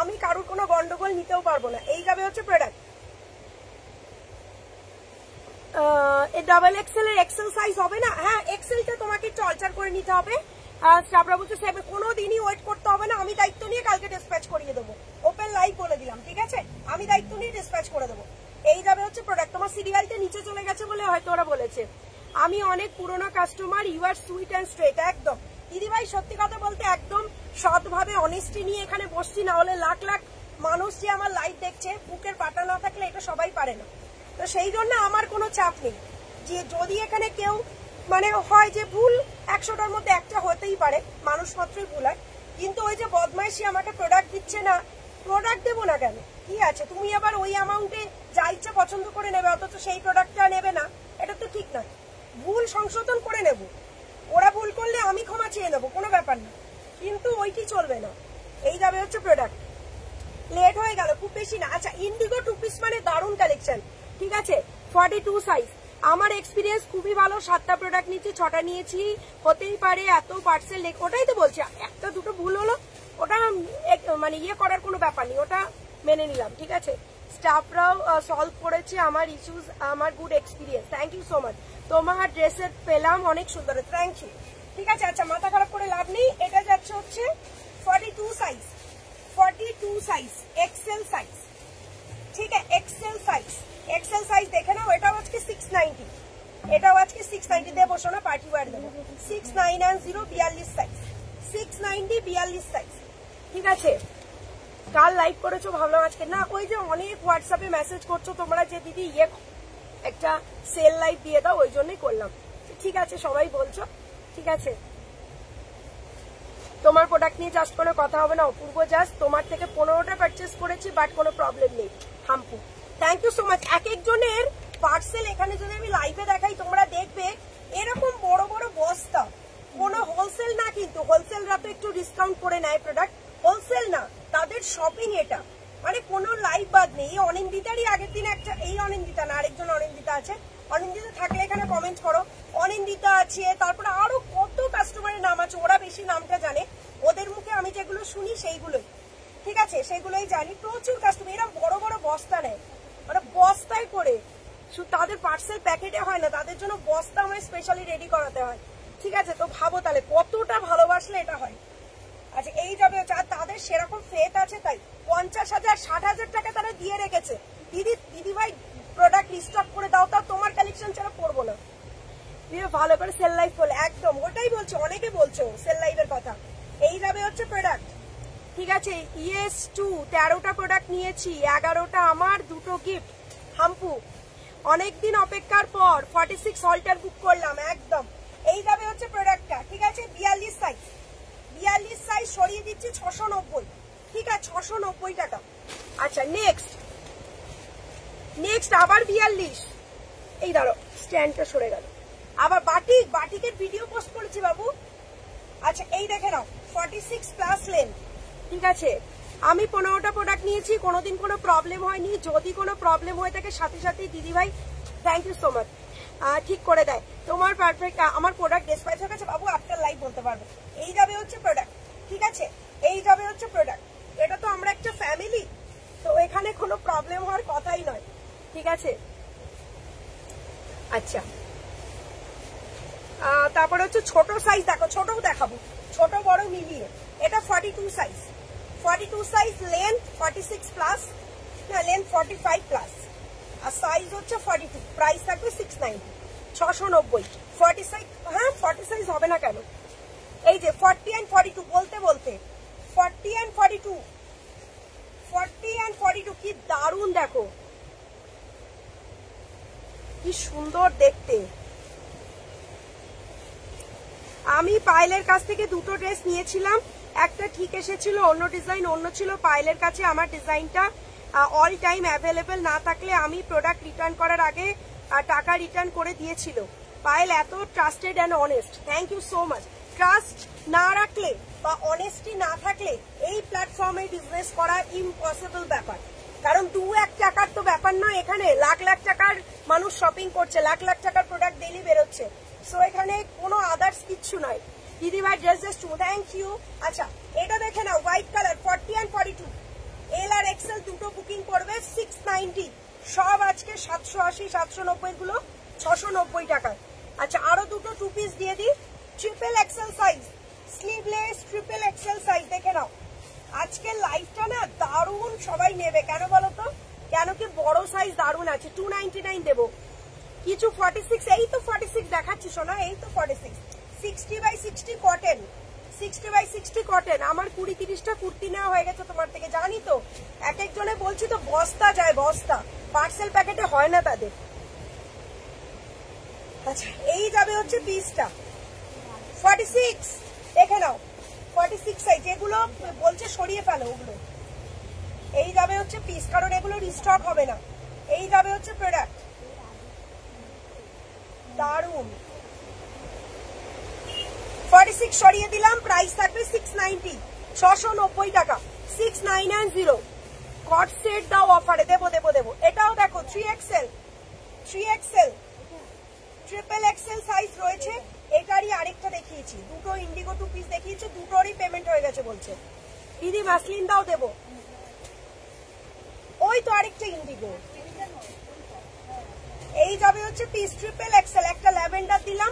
আমি কারোর কোনো গন্ডগোল নিতেও পারবো না। এই যাবে হচ্ছে প্রোডাক্ট, ডাবল এক্সেল এর এক্সেল সাইজ হবে না? হ্যাঁ, এক্সেলটা তোমাকে একটু অল্টার করে নিতে হবে। স্টাফরা বলছে কোনো দিনই ওয়েট করতে হবে না, আমি দায়িত্ব নিয়ে কালকে ডিসপ্যাচ করিয়ে দেবো। ওপেন লাইভ বলে দিলাম, ঠিক আছে? আমি দায়িত্ব নিয়ে ডিসপ্যাচ করে দেবো। এই যাবে হচ্ছে প্রোডাক্ট। তোমার সিরিয়ালটা নিচে চলে গেছে বলে হয়তো ওরা বলেছে। আমি অনেক পুরোনো customer, you are sweet and straight. একদম দিদিভাই, সত্যি কথা বলতে একদম সৎভাবে অনেস্টি নিয়ে এখানে বসছি, না হলে লাখ লাখ মানুষ যে আমার লাইভ দেখছে, বুকের পাটা না থাকলে এটা সবাই পারে না। তো সেই জন্য আমার কোনো চাপ নেই যে যদি এখানে কেউ মানে হয় যে ভুল 100টার মধ্যে একটা হতেই পারে, মানুষ মাত্রই ভুল হয়, কিন্তু ওই যে বদমাইশি আমাকে প্রোডাক্ট দিচ্ছে না, প্রোডাক্ট দেবো না কেন? কি আছে, তুমি আবার ওই অ্যামাউন্টে যা ইচ্ছা পছন্দ করে নেবে, অথচ সেই প্রোডাক্টটা নেবে না, এটা তো ঠিক নয়। ভুল সংশোধন করে নেব, ওরা ভুল করলে আমি ক্ষমা চেয়ে নেবো, কোনো ব্যাপার না, কিন্তু ওইটি চলবে না। এই যাবে হচ্ছে প্রোডাক্ট। লেট হয়ে গেল, খুব বেশি না। আচ্ছা, ইন্ডিগো 2 পিস মানে দারুণ কালেকশন, ঠিক আছে? 42 সাইজ, আমার এক্সপিরিয়েন্স খুবই ভালো। 7টা প্রোডাক্ট নিয়েছি, 6টা নিয়েছি, হতেই পারে এত পার্সেল, ওটাই তো বলছি, একটা দুটো ভুল হলো, ওটা মানে ইয়ে করার কোনো ব্যাপার নেই, ওটা মেনে নিলাম, ঠিক আছে? স্টাফরাও সলভ করেছে আমার ইস্যুস, আমার good experience, thank you so much. তোমার ড্রেসের পেলাম অনেক সুন্দর, থ্যাংক ইউ, ঠিক আছে? আচ্ছা, মাথা খারাপ করে লাভ নেই। এটা যাচ্ছে হচ্ছে 42 সাইজ, 42 সাইজ এক্সেল সাইজ, ঠিক আছে? এক্সেল সাইজ, এক্সেল সাইজ দেখে নাও। এটাও আজকে 690, এটাও আজকে 690 দেবো সোনা, পার্টি ওয়্যার দেবো। 6990 42 সাইজ, 690 42 সাইজ, ঠিক আছে? কাল লাইভ করেছো, ভাবলাম আজকে না, ওই যে অনেক হোয়াটসঅ্যাপে মেসেজ করছো তোমরা যে দিদি ইয়ে একটা সেল লাইভ দিয়ে দাও, ওই জন্যই করলাম, ঠিক আছে? সবাই বলছো, ঠিক আছে? তোমার প্রোডাক্ট নিয়ে জাস্ট কোনো কথা হবে না অপূর্ব, জাস্ট তোমার থেকে 15টা পারচেস করেছি, বাট কোনো প্রবলেম নেই। হাম্পু, থ্যাংক ইউ সো মাচ। এক একজনের পার্সেল এখানে যদি আমি লাইভে দেখাই, তোমরা দেখবে এরকম বড় বড় বস্তা, কোনো হোলসেল না, কিন্তু হোলসেলরা তো একটু ডিসকাউন্ট করে নেয় প্রোডাক্ট, হোলসেল না, তাদের শপিং এটা, মানে কোনো লাইভ বাদ নেই। অনিন্দিতারই আগের দিন একটা, এই অনিন্দিতা না, আরেকজন অনিন্দিতা আছে, অনিন্দিতা থাকলে এখানে কমেন্ট করো। অনিন্দিতা আছে, তারপরে আরো কত কাস্টমারের নাম আছে, ওরা বেশি নামটা জানে, ওদের মুখে আমি যেগুলো শুনি সেইগুলোই, ঠিক আছে? সেগুলোই জানি। প্রচুর কাস্টমার এরা বড় বড় বস্তা নেয়, মানে বস্তায় করে, শুধু তাদের পার্সেল প্যাকেটে হয় না, তাদের জন্য বস্তা আমায় স্পেশালি রেডি করাতে হয়, ঠিক আছে? তো ভাবো তাহলে কতটা ভালোবাসলে এটা হয়। আচ্ছা, এই যাবে হচ্ছে, আর তাদের সেরকম ফেথ আছে, তাই 50,000 60,000 টাকা তারা দিয়ে রেখেছে। দিদি ভাই প্রোডাক্ট রিস্টক করে দাও, তা তোমার কালেকশন ছাড়া পড়বো না। ভালো করে সেল লাইভ বলে, একদম ওটাই বলছো, অনেকে বলছো সেল লাইভের কথা। এই যাবে হচ্ছে প্রোডাক্ট, ঠিক আছে? ইয়েস 2 13টা প্রোডাক্ট নিয়েছি, 11টা আমার, 2টো গিফট। হাম্পু, অনেকদিন অপেক্ষার পর 46 হল্টার বুক করলাম, একদম। এই যাবে হচ্ছে প্রোডাক্টটা, ঠিক আছে? 42 সাইজ, 42 সাইজ সরিয়ে দিচ্ছি 690, ঠিক আছে? 690 টাকা। আচ্ছা নেক্সট আবার 42, এই ধরো স্ট্যান্ডটা সরে গেল, আবার বাটিকের ভিডিও পোস্ট করেছি বাবু। আচ্ছা, এই দেখে নাও 46 প্লাস লেন্থ, ঠিক আছে? আমি 15টা প্রোডাক্ট নিয়েছি, কোনোদিন কোনো প্রবলেম হয়নি। যদি কোনো প্রবলেম হয়ে থাকে সাথে সাথেই দিদিভাই থ্যাংক ইউ সো মাচ ঠিক করে দেয়। তোমার পারফেক্ট, আমার প্রোডাক্ট ডিসপ্যাচ হয়ে গেছে বাবু, আফটার লাইভ বলতে পারবো। এই যাবে হচ্ছে প্রোডাক্ট, ঠিক আছে? এই যাবে হচ্ছে প্রোডাক্ট। এটা তো আমরা একটা ফ্যামিলি, তো এখানে কোনো প্রবলেম হওয়ার কথাই নয়, ঠিক আছে? আচ্ছা, তারপরে হচ্ছে ছোট সাইজ, দেখো ছোটও দেখাবো, ছোট বড় মিলিয়ে। এটা 42 সাইজ, 42 সাইজ লেন্থ 46 প্লাস, না লেন্থ 45 প্লাস, আর সাইজ হচ্ছে 42, প্রাইস থাকবে 690, 690। 40 সাইজ, হ্যাঁ 40 সাইজ হবে না কেন? এই যে 40 and 42 বলতে বলতে 40 and 42, 40 and 42 কি দারুণ, দেখো কি সুন্দর দেখতে। আমি পায়েলের কাছ থেকে দুটো ড্রেস নিয়েছিলাম, একটা ঠিক এসেছিল, অন্য ডিজাইন অন্য ছিল। পায়েলের কাছে আমার ডিজাইনটা অল টাইম অ্যাভেলেবেল না থাকলে আমি প্রোডাক্ট রিটার্ন করার আগে টাকা রিটার্ন করে দিয়েছিল। পায়েল এত trusted and honest, thank you so much. Trust না রাখলে বা অনেস্টি না থাকলে এই প্ল্যাটফর্মে বিজনেস করা ইম্পসিবল ব্যাপার। কারণ 2-1 টাকার তো ব্যাপার নয়, এখানে লাখ লাখ টাকার মানুষ শপিং করছে, লাখ লাখ টাকার প্রোডাক্ট ডেইলি বেরোচ্ছে। সো এখানে কোনো আদার্স কিচ্ছু নয়। দিদিভাই ড্রেস জাস্ট থ্যাংক ইউ। আচ্ছা এটা দেখে নাও, হোয়াইট কালার 40 and 42, এল আর এক্সেল দুটো বুকিং করবে 690, সব আজকে 780 790 গুলো 690 টাকা। আচ্ছা আরো দুটো 2 পিস দিয়ে দিই, triple XL size, sleeveless triple XL size. দেখে নাও আজকের লাইফটা না দারুণ, সবাই নেবে কেন বলো তো, কেন কি বড় সাইজ দারুণ আছে। 299 দেবো। কিছু 46, এই তো 46 দেখাচ্ছি শোনা, এই তো 46, 60/60 কটন, 60/60 কটন। আমার 20-30টা কুর্তি নেওয়া হয়ে গেছে তোমার থেকে, জানি তো। এক একজনে বলছি তো বস্তা যায়, বস্তা পার্সেল প্যাকেটে হয় না তাদের। আচ্ছা এই যাবে হচ্ছে পিসটা 46, দেখে নাও 46 সাইজ। এগুলো বলছে সরিয়ে ফেলো ওগুলো। এই যাবে হচ্ছে পিস, কারণ এগুলো রিস্টক হবে না। এই যাবে হচ্ছে প্রোডাক্ট, দারুন। 46 সরিয়ে দিলাম, প্রাইস থাকবে 690, 690 টাকা, 6990। কট সেট দাও অফারে, দেবো দেবো দেবো। এটাও দেখো 3XL, 3XL, triple XL size রয়েছে। এটারই আরেকটা দেখিয়েছি, দুটো ইন্ডিগো 2 পিস দেখিয়েছি, দুটোরই পেমেন্ট হয়ে গেছে বলছে। দিদি মাসলিন দাও দেবো, ওই তো আরেকটা ইন্ডিগো। এই যাবে হচ্ছে পিস ট্রিপল এক্সেল, একটা ল্যাভেন্ডার দিলাম,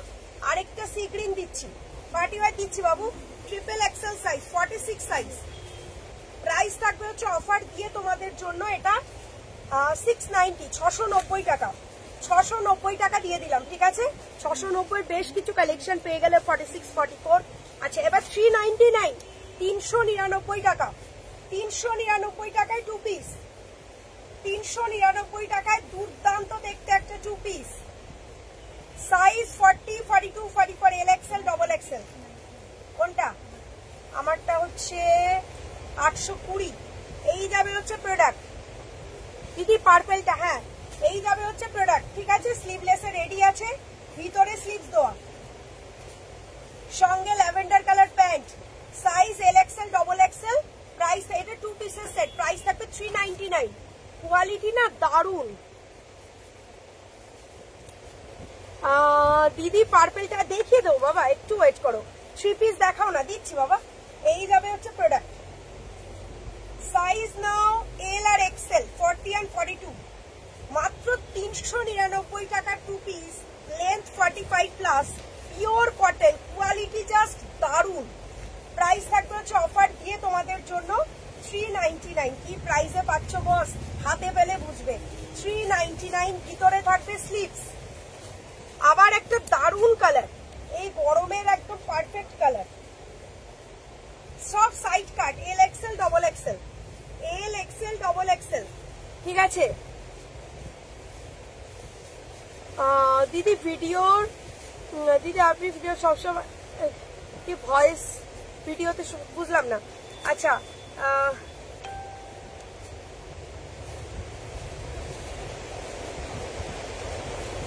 আরেকটা সি গ্রিন দিচ্ছি, পার্টি ওয়্যার দিচ্ছি বাবু। Triple XL size 46 size, price থাকবে হচ্ছে অফার দিয়ে তোমাদের জন্য এটা 690, 690 টাকা, 690 টাকা দিয়ে দিলাম, ঠিক আছে। 690 বেশ কিছু কালেকশন পেয়ে গেলে 46, 44। আচ্ছা এবার 399, 399 টাকা, 399 টাকায় 2 পিস, 399 টাকায় দুর্দান্ত দেখতে একটা 2 piece. Size 40, 42, 44, L XL, double Excel. কোনটা? আমারটা হচ্ছে 820। এই যাবে হচ্ছে প্রোডাক্ট দিদি, পার্পলটা, হ্যাঁ এই যাবে হচ্ছে প্রোডাক্ট, ঠিক আছে। স্লিভলেসে রেডি আছে, ভিতরে স্লিভস দেওয়া, সঙ্গে ল্যাভেন্ডার কালার প্যান্ট, সাইজ এল এক্সেল, ডবল এক্সেল। প্রাইস এটা 2 পিসের সেট, প্রাইস থাকবে 399। কোয়ালিটি না দারুন। দিদি পার্পলটা দেখিয়ে দেবো বাবা, একটু ওয়েট করো। 3 পিস দেখাও না, দিচ্ছি বাবা। এই যাবে হচ্ছে প্রোডাক্ট, সাইজ নাও এল আর এক্সেল, 40 and 42, মাত্র 399 টাকার 2 piece, length 45 plus, pure cotton, quality just দারুন। প্রাইস থাকবে হচ্ছে অফার দিয়ে তোমাদের জন্য 399। কি প্রাইসে পাচ্ছ বস, হাতে পেলে বুঝবে। 399, ভিতরে থাকবে স্লিভস। আবার একটা দারুন কালার, এই গরমের একদম পারফেক্ট কালার, সব সাইড কাট, এল এক্সেল, ডবল এক্সেল, এল এক্সেল, ডবল এক্সেল, ঠিক আছে। দিদি ভিডিওর, দিদি আপনি ভিডিও সবসময় কি ভয়েস ভিডিওতে বুঝলাম না। আচ্ছা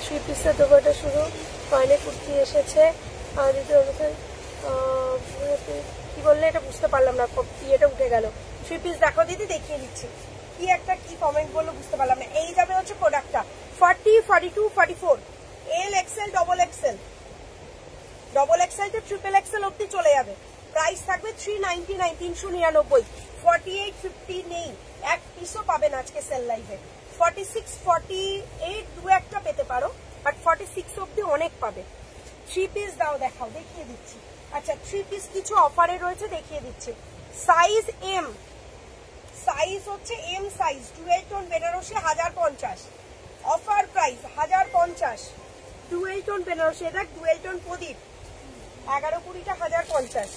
3 পিসের দোকানটা শুরু হয়নি, কুর্তি এসেছে। দিদি কি বললে এটা বুঝতে পারলাম না, এটা উঠে গেল। 3 পিস দেখো দিদি, দেখিয়ে দিচ্ছি। কি একটা কি কমেন্ট বললো বুঝতে পারলাম না। এই যাবে হচ্ছে প্রোডাক্টটা 40, 42, 44, L XL, double XL, double XL to triple XL অব্দি চলে যাবে। প্রাইস থাকবে 399, 399। 48, 50 নেই, এক পিসও পাবেন আজকে সেল লাইভে। 46, 48 দু একটা পেতে পারো, বাট 46 অব্দি অনেক পাবে। 3 পিস দাও, দেখাও, দেখিয়ে দিচ্ছি। আচ্ছা 3 পিস কিছু অফারে রয়েছে, দেখিয়ে দিচ্ছি। সাইজ এম, সাইজ হচ্ছে M size, dual tone Banarasi 1050, offer price 1050। Dual tone Banarasi, এটা ডুয়েল টোন প্রদীপ, 11-20টা 1050,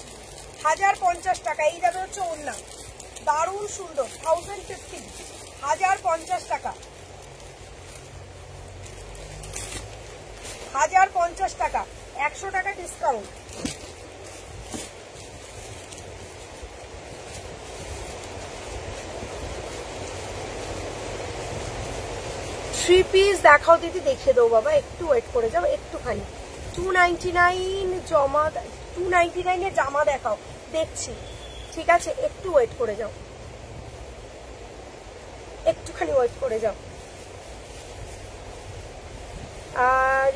1050 টাকা। এই যাবে হচ্ছে ওড়না, দারুণ সুন্দর, 1050, 1050 টাকা, 1050 টাকা, 100 টাকা ডিসকাউন্ট। থ্রি পিস দেখাও দিদি, দেখিয়ে দেবো বাবা, একটু ওয়েট করে যাও একটুখানি। 299 জমা, 299 জামা দেখাও, দেখছি, ঠিক আছে, একটু ওয়েট করে যাও, একটুখানি ওয়েট করে যাও।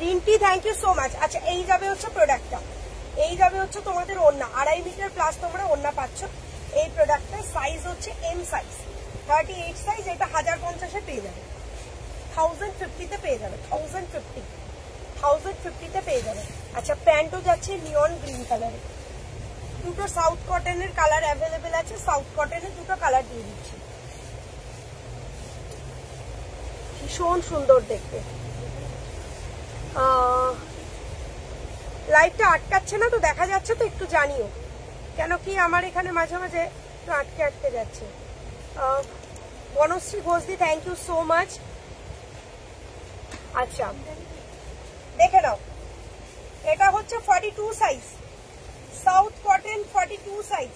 Rinti thank you so much. আচ্ছা এই যাবে হচ্ছে প্রোডাক্টটা, এই যাবে হচ্ছে তোমাদের ওড়না, 2.5 মিটার প্লাস তোমরা ওড়না পাচ্ছ। এই প্রোডাক্টটার সাইজ হচ্ছে এম সাইজ, 38 সাইজ। এটা 1050-এ পেয়ে যাবে, 1050-তে পেয়ে যাবে, 1050-তে পেয়ে যাবে। আচ্ছা প্যান্টও যাচ্ছে নিয়ন গ্রিন কালারে, দুটো সাউথ কটনের কালার অ্যাভেলেবেল আছে, সাউথ কটনের দুটো কালার দিয়ে দিচ্ছি, ভীষণ সুন্দর দেখতে। লাইটটা আটকাচ্ছে না তো, দেখা যাচ্ছে তো, একটু জানিও, কেন কি আমার এখানে মাঝে মাঝে একটু আটকে আটকে যাচ্ছে। বনশ্রী ঘোষদি থ্যাংক ইউ সো মাচ। আচ্ছা দেখে নাও, এটা হচ্ছে 42 size, south cotton 42 size,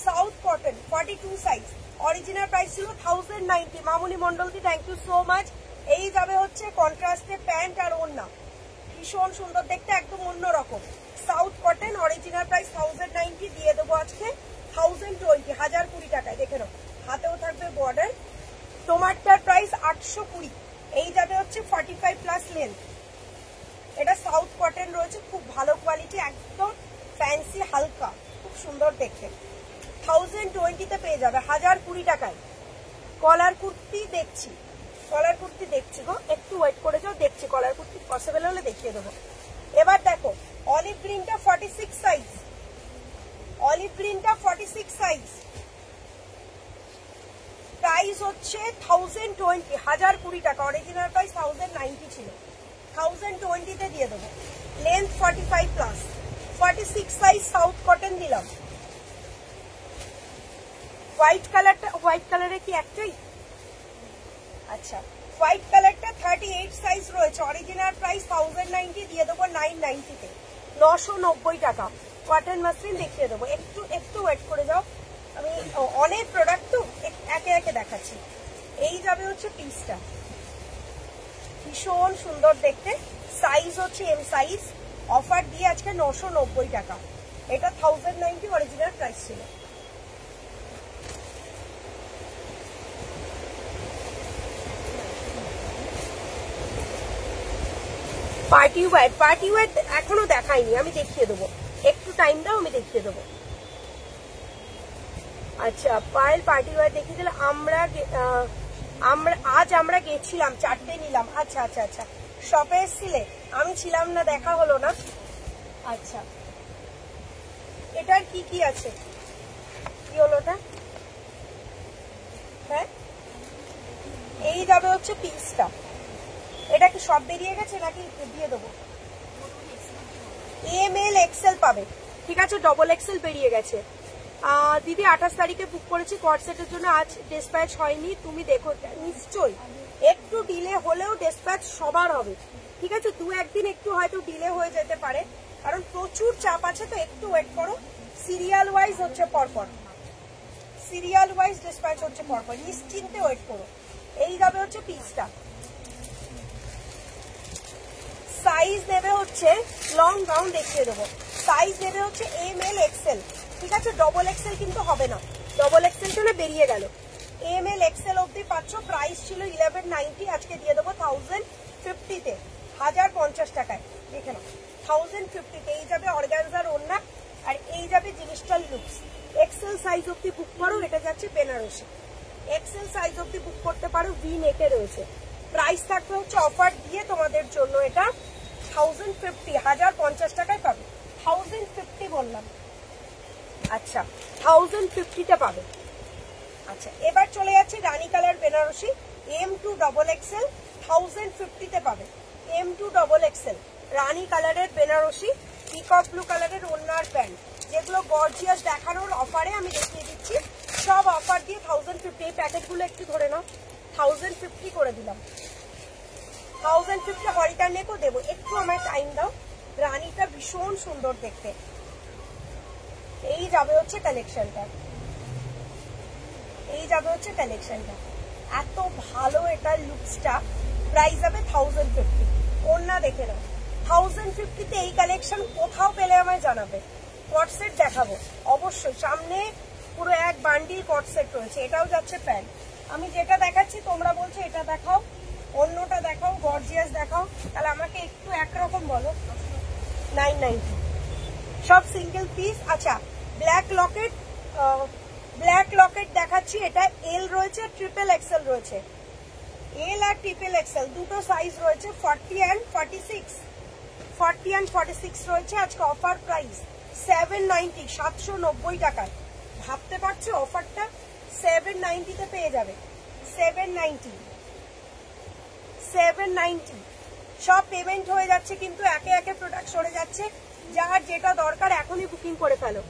south cotton 42 size. Original price ছিল 1090। মামুনি মন্ডলদি থ্যাংক ইউ সো মাচ। এই যাবে হচ্ছে কন্ট্রাস্টে প্যান্ট আর ওড়না, ভীষণ সুন্দর দেখতে, একদম অন্যরকম। সাউথ কটন, অরিজিনাল প্রাইস 1090, দিয়ে দেবো আজকে 1020, 1020 টাকায়। দেখে নাও, হাতেও থাকবে বর্ডার। টোমাটটার প্রাইস 820। এই যাবে হচ্ছে 45 প্লাস লেন্থ। এটা সাউথ কটন রয়েছে, খুব ভালো কোয়ালিটি, একদম ফ্যান্সি হালকা, খুব সুন্দর দেখতে। 1020-তে পেয়ে যাবে, 1020 টাকায়। কলার কুর্তি দেখছি, কলার কুর্তি দেখছি গো, একটু ওয়েট করে যাও, দেখছি কলার কুর্তি পসিবল হলে দেখিয়ে দেবো। এবার দেখো অলিভ গ্রিনটা 46 সাইজ, অলিভ গ্রিনটা 46 সাইজ, প্রাইস হচ্ছে 1020, 1020 টাকা। অরিজিনাল প্রাইস 1090 ছিল, 1020-তে দিয়ে দেবো। Length 45 plus, 46 size south cotton দিলাম। হোয়াইট কালারটা, হোয়াইট কালারে কি একটাই? আচ্ছা হোয়াইট কালারটা 38 সাইজ রয়েছে, অরিজিনাল প্রাইস 1090, দিয়ে দেবো 990-তে, 990 টাকা। কটন মাসলিন দেখিয়ে দেবো, একটু একটু ওয়েট করে যাও, আমি অনেক প্রোডাক্ট তো একে একে দেখাচ্ছি। এই যাবে হচ্ছে পিসটা, ভীষণ সুন্দর দেখতে, সাইজ হচ্ছে এম সাইজ, অফার দিয়ে আজকে 990 টাকা। এটা 1090 অরিজিনাল প্রাইস ছিল। পার্টি ওয়্যার, পার্টি ওয়্যার এখনো দেখাইনি, আমি দেখিয়ে দেবো, একটু টাইম দাও, আমি দেখিয়ে দেবো। আচ্ছা পায়েল পার্টি ওয়্যার দেখিয়ে দিলে, আজ আমরা গেছিলাম, 4টে নিলাম। আচ্ছা আচ্ছা আচ্ছা, শপে এসছিলে, আমি ছিলাম না, দেখা হলো না। আচ্ছা এটার কি কি আছে, কি হলো ওটা? হ্যাঁ এই যাবে হচ্ছে পিসটা, এটা কি সব বেরিয়ে গেছে নাকি দিয়ে দেবো? এমএল এক্সেল পাবে, ঠিক আছে, ডবল এক্সেল বেরিয়ে গেছে। দিদি 28 তারিখে বুক করেছি কর্ডসেটের জন্য, আজ ডিসপ্যাচ হয়নি, তুমি দেখো। নিশ্চয়ই একটু ডিলে হলেও ডিসপ্যাচ সবার হবে, ঠিক আছে, 2-1 দিন একটু হয়তো ডিলে হয়ে যেতে পারে, কারণ প্রচুর চাপ আছে, তো একটু ওয়েট করো। সিরিয়াল ওয়াইজ হচ্ছে পরপর, সিরিয়াল ওয়াইজ ডিসপ্যাচ হচ্ছে পরপর, নিশ্চিন্তে ওয়েট করো। এই যাবে হচ্ছে পিসটা, সাইজ নেবে হচ্ছে লং গাউন দেখিয়ে দেবো, সাইজ নেবে হচ্ছে এমএল এক্সেল, ঠিক আছে, ডবল এক্সেল কিন্তু হবে না, ডবল এক্সেলটা না বেরিয়ে গেল। এমএল এক্সেল অব্দি পাচ্ছ, প্রাইস ছিল 1190, আজকে দিয়ে দেবো 1050-তে, 1050 টাকায়। দেখে নাও 1050-তে। এই যাবে অর্গানজার ওড়না, আর এই যাবে জিনিসটার লুকস। এক্সেল সাইজ অব্দি বুক করো, এটা যাচ্ছে বেনারসি, এক্সেল সাইজ অব্দি বুক করতে পারো, ভি নেকে রয়েছে। প্রাইস থাকবে হচ্ছে অফার দিয়ে তোমাদের জন্য, এটা 1050, 1050 টাকায় পাবে, 1050 বললাম। আচ্ছা 1050-তে পাবে। আচ্ছা এবার চলে যাচ্ছে রানী colour Banarasi, M2 double XL, 1050-তে পাবে, M2 ডবল এক্সেল রানী কালারের বেনারসি, পিকক ব্লু কালারের ওড়নার প্যান্ট, যেগুলো গর্জিয়াস দেখানোর অফারে আমি দেখিয়ে দিচ্ছি। সব অফার দিয়ে 1050। এই প্যাকেটগুলো একটু ধরে নাও, 1050 করে দিলাম। 1050 হরিটার নেকও দেবো, একটু আমার টাইম দাও। রানীটা ভীষণ সুন্দর দেখতে। এই যাবে হচ্ছে কালেকশনটা, এই যাবে হচ্ছে কালেকশনটা। এত ভালো এটার লুকসটা। প্রাইস যাবে 1050। ওড়না দেখে নাও, 1050-তে এই কালেকশন কোথাও পেলে আমায় জানাবে। কট সেট দেখাবো অবশ্যই, সামনে পুরো এক বান্ডিল কট সেট রয়েছে। এটাও যাচ্ছে প্যান্ট। আমি যেটা দেখাচ্ছি তোমরা বলছো এটা দেখাও, অন্যটা দেখাও, গর্জিয়াস দেখাও, তাহলে আমাকে একটু একরকম বলো। 990 সব সিঙ্গেল পিস। আচ্ছা, ব্ল্যাক লকেট, ব্ল্যাক লকেট দেখাচ্ছি। এটা এল রয়েছে, ট্রিপল এক্সেল রয়েছে। এল আর ট্রিপল এক্সেল দুটো সাইজ রয়েছে, 40 and 46। 40 and 46 রয়েছে। আজকে অফার প্রাইস 790, 790 টাকায়। ভাবতে পারছো অফারটা 790-তে পেয়ে যাবে। 790 সব পেমেন্ট হয়ে যাচ্ছে, কিন্তু একে একে প্রোডাক্ট সরে যাচ্ছে। যার যেটা দরকার এখনই বুকিং করে ফেলো,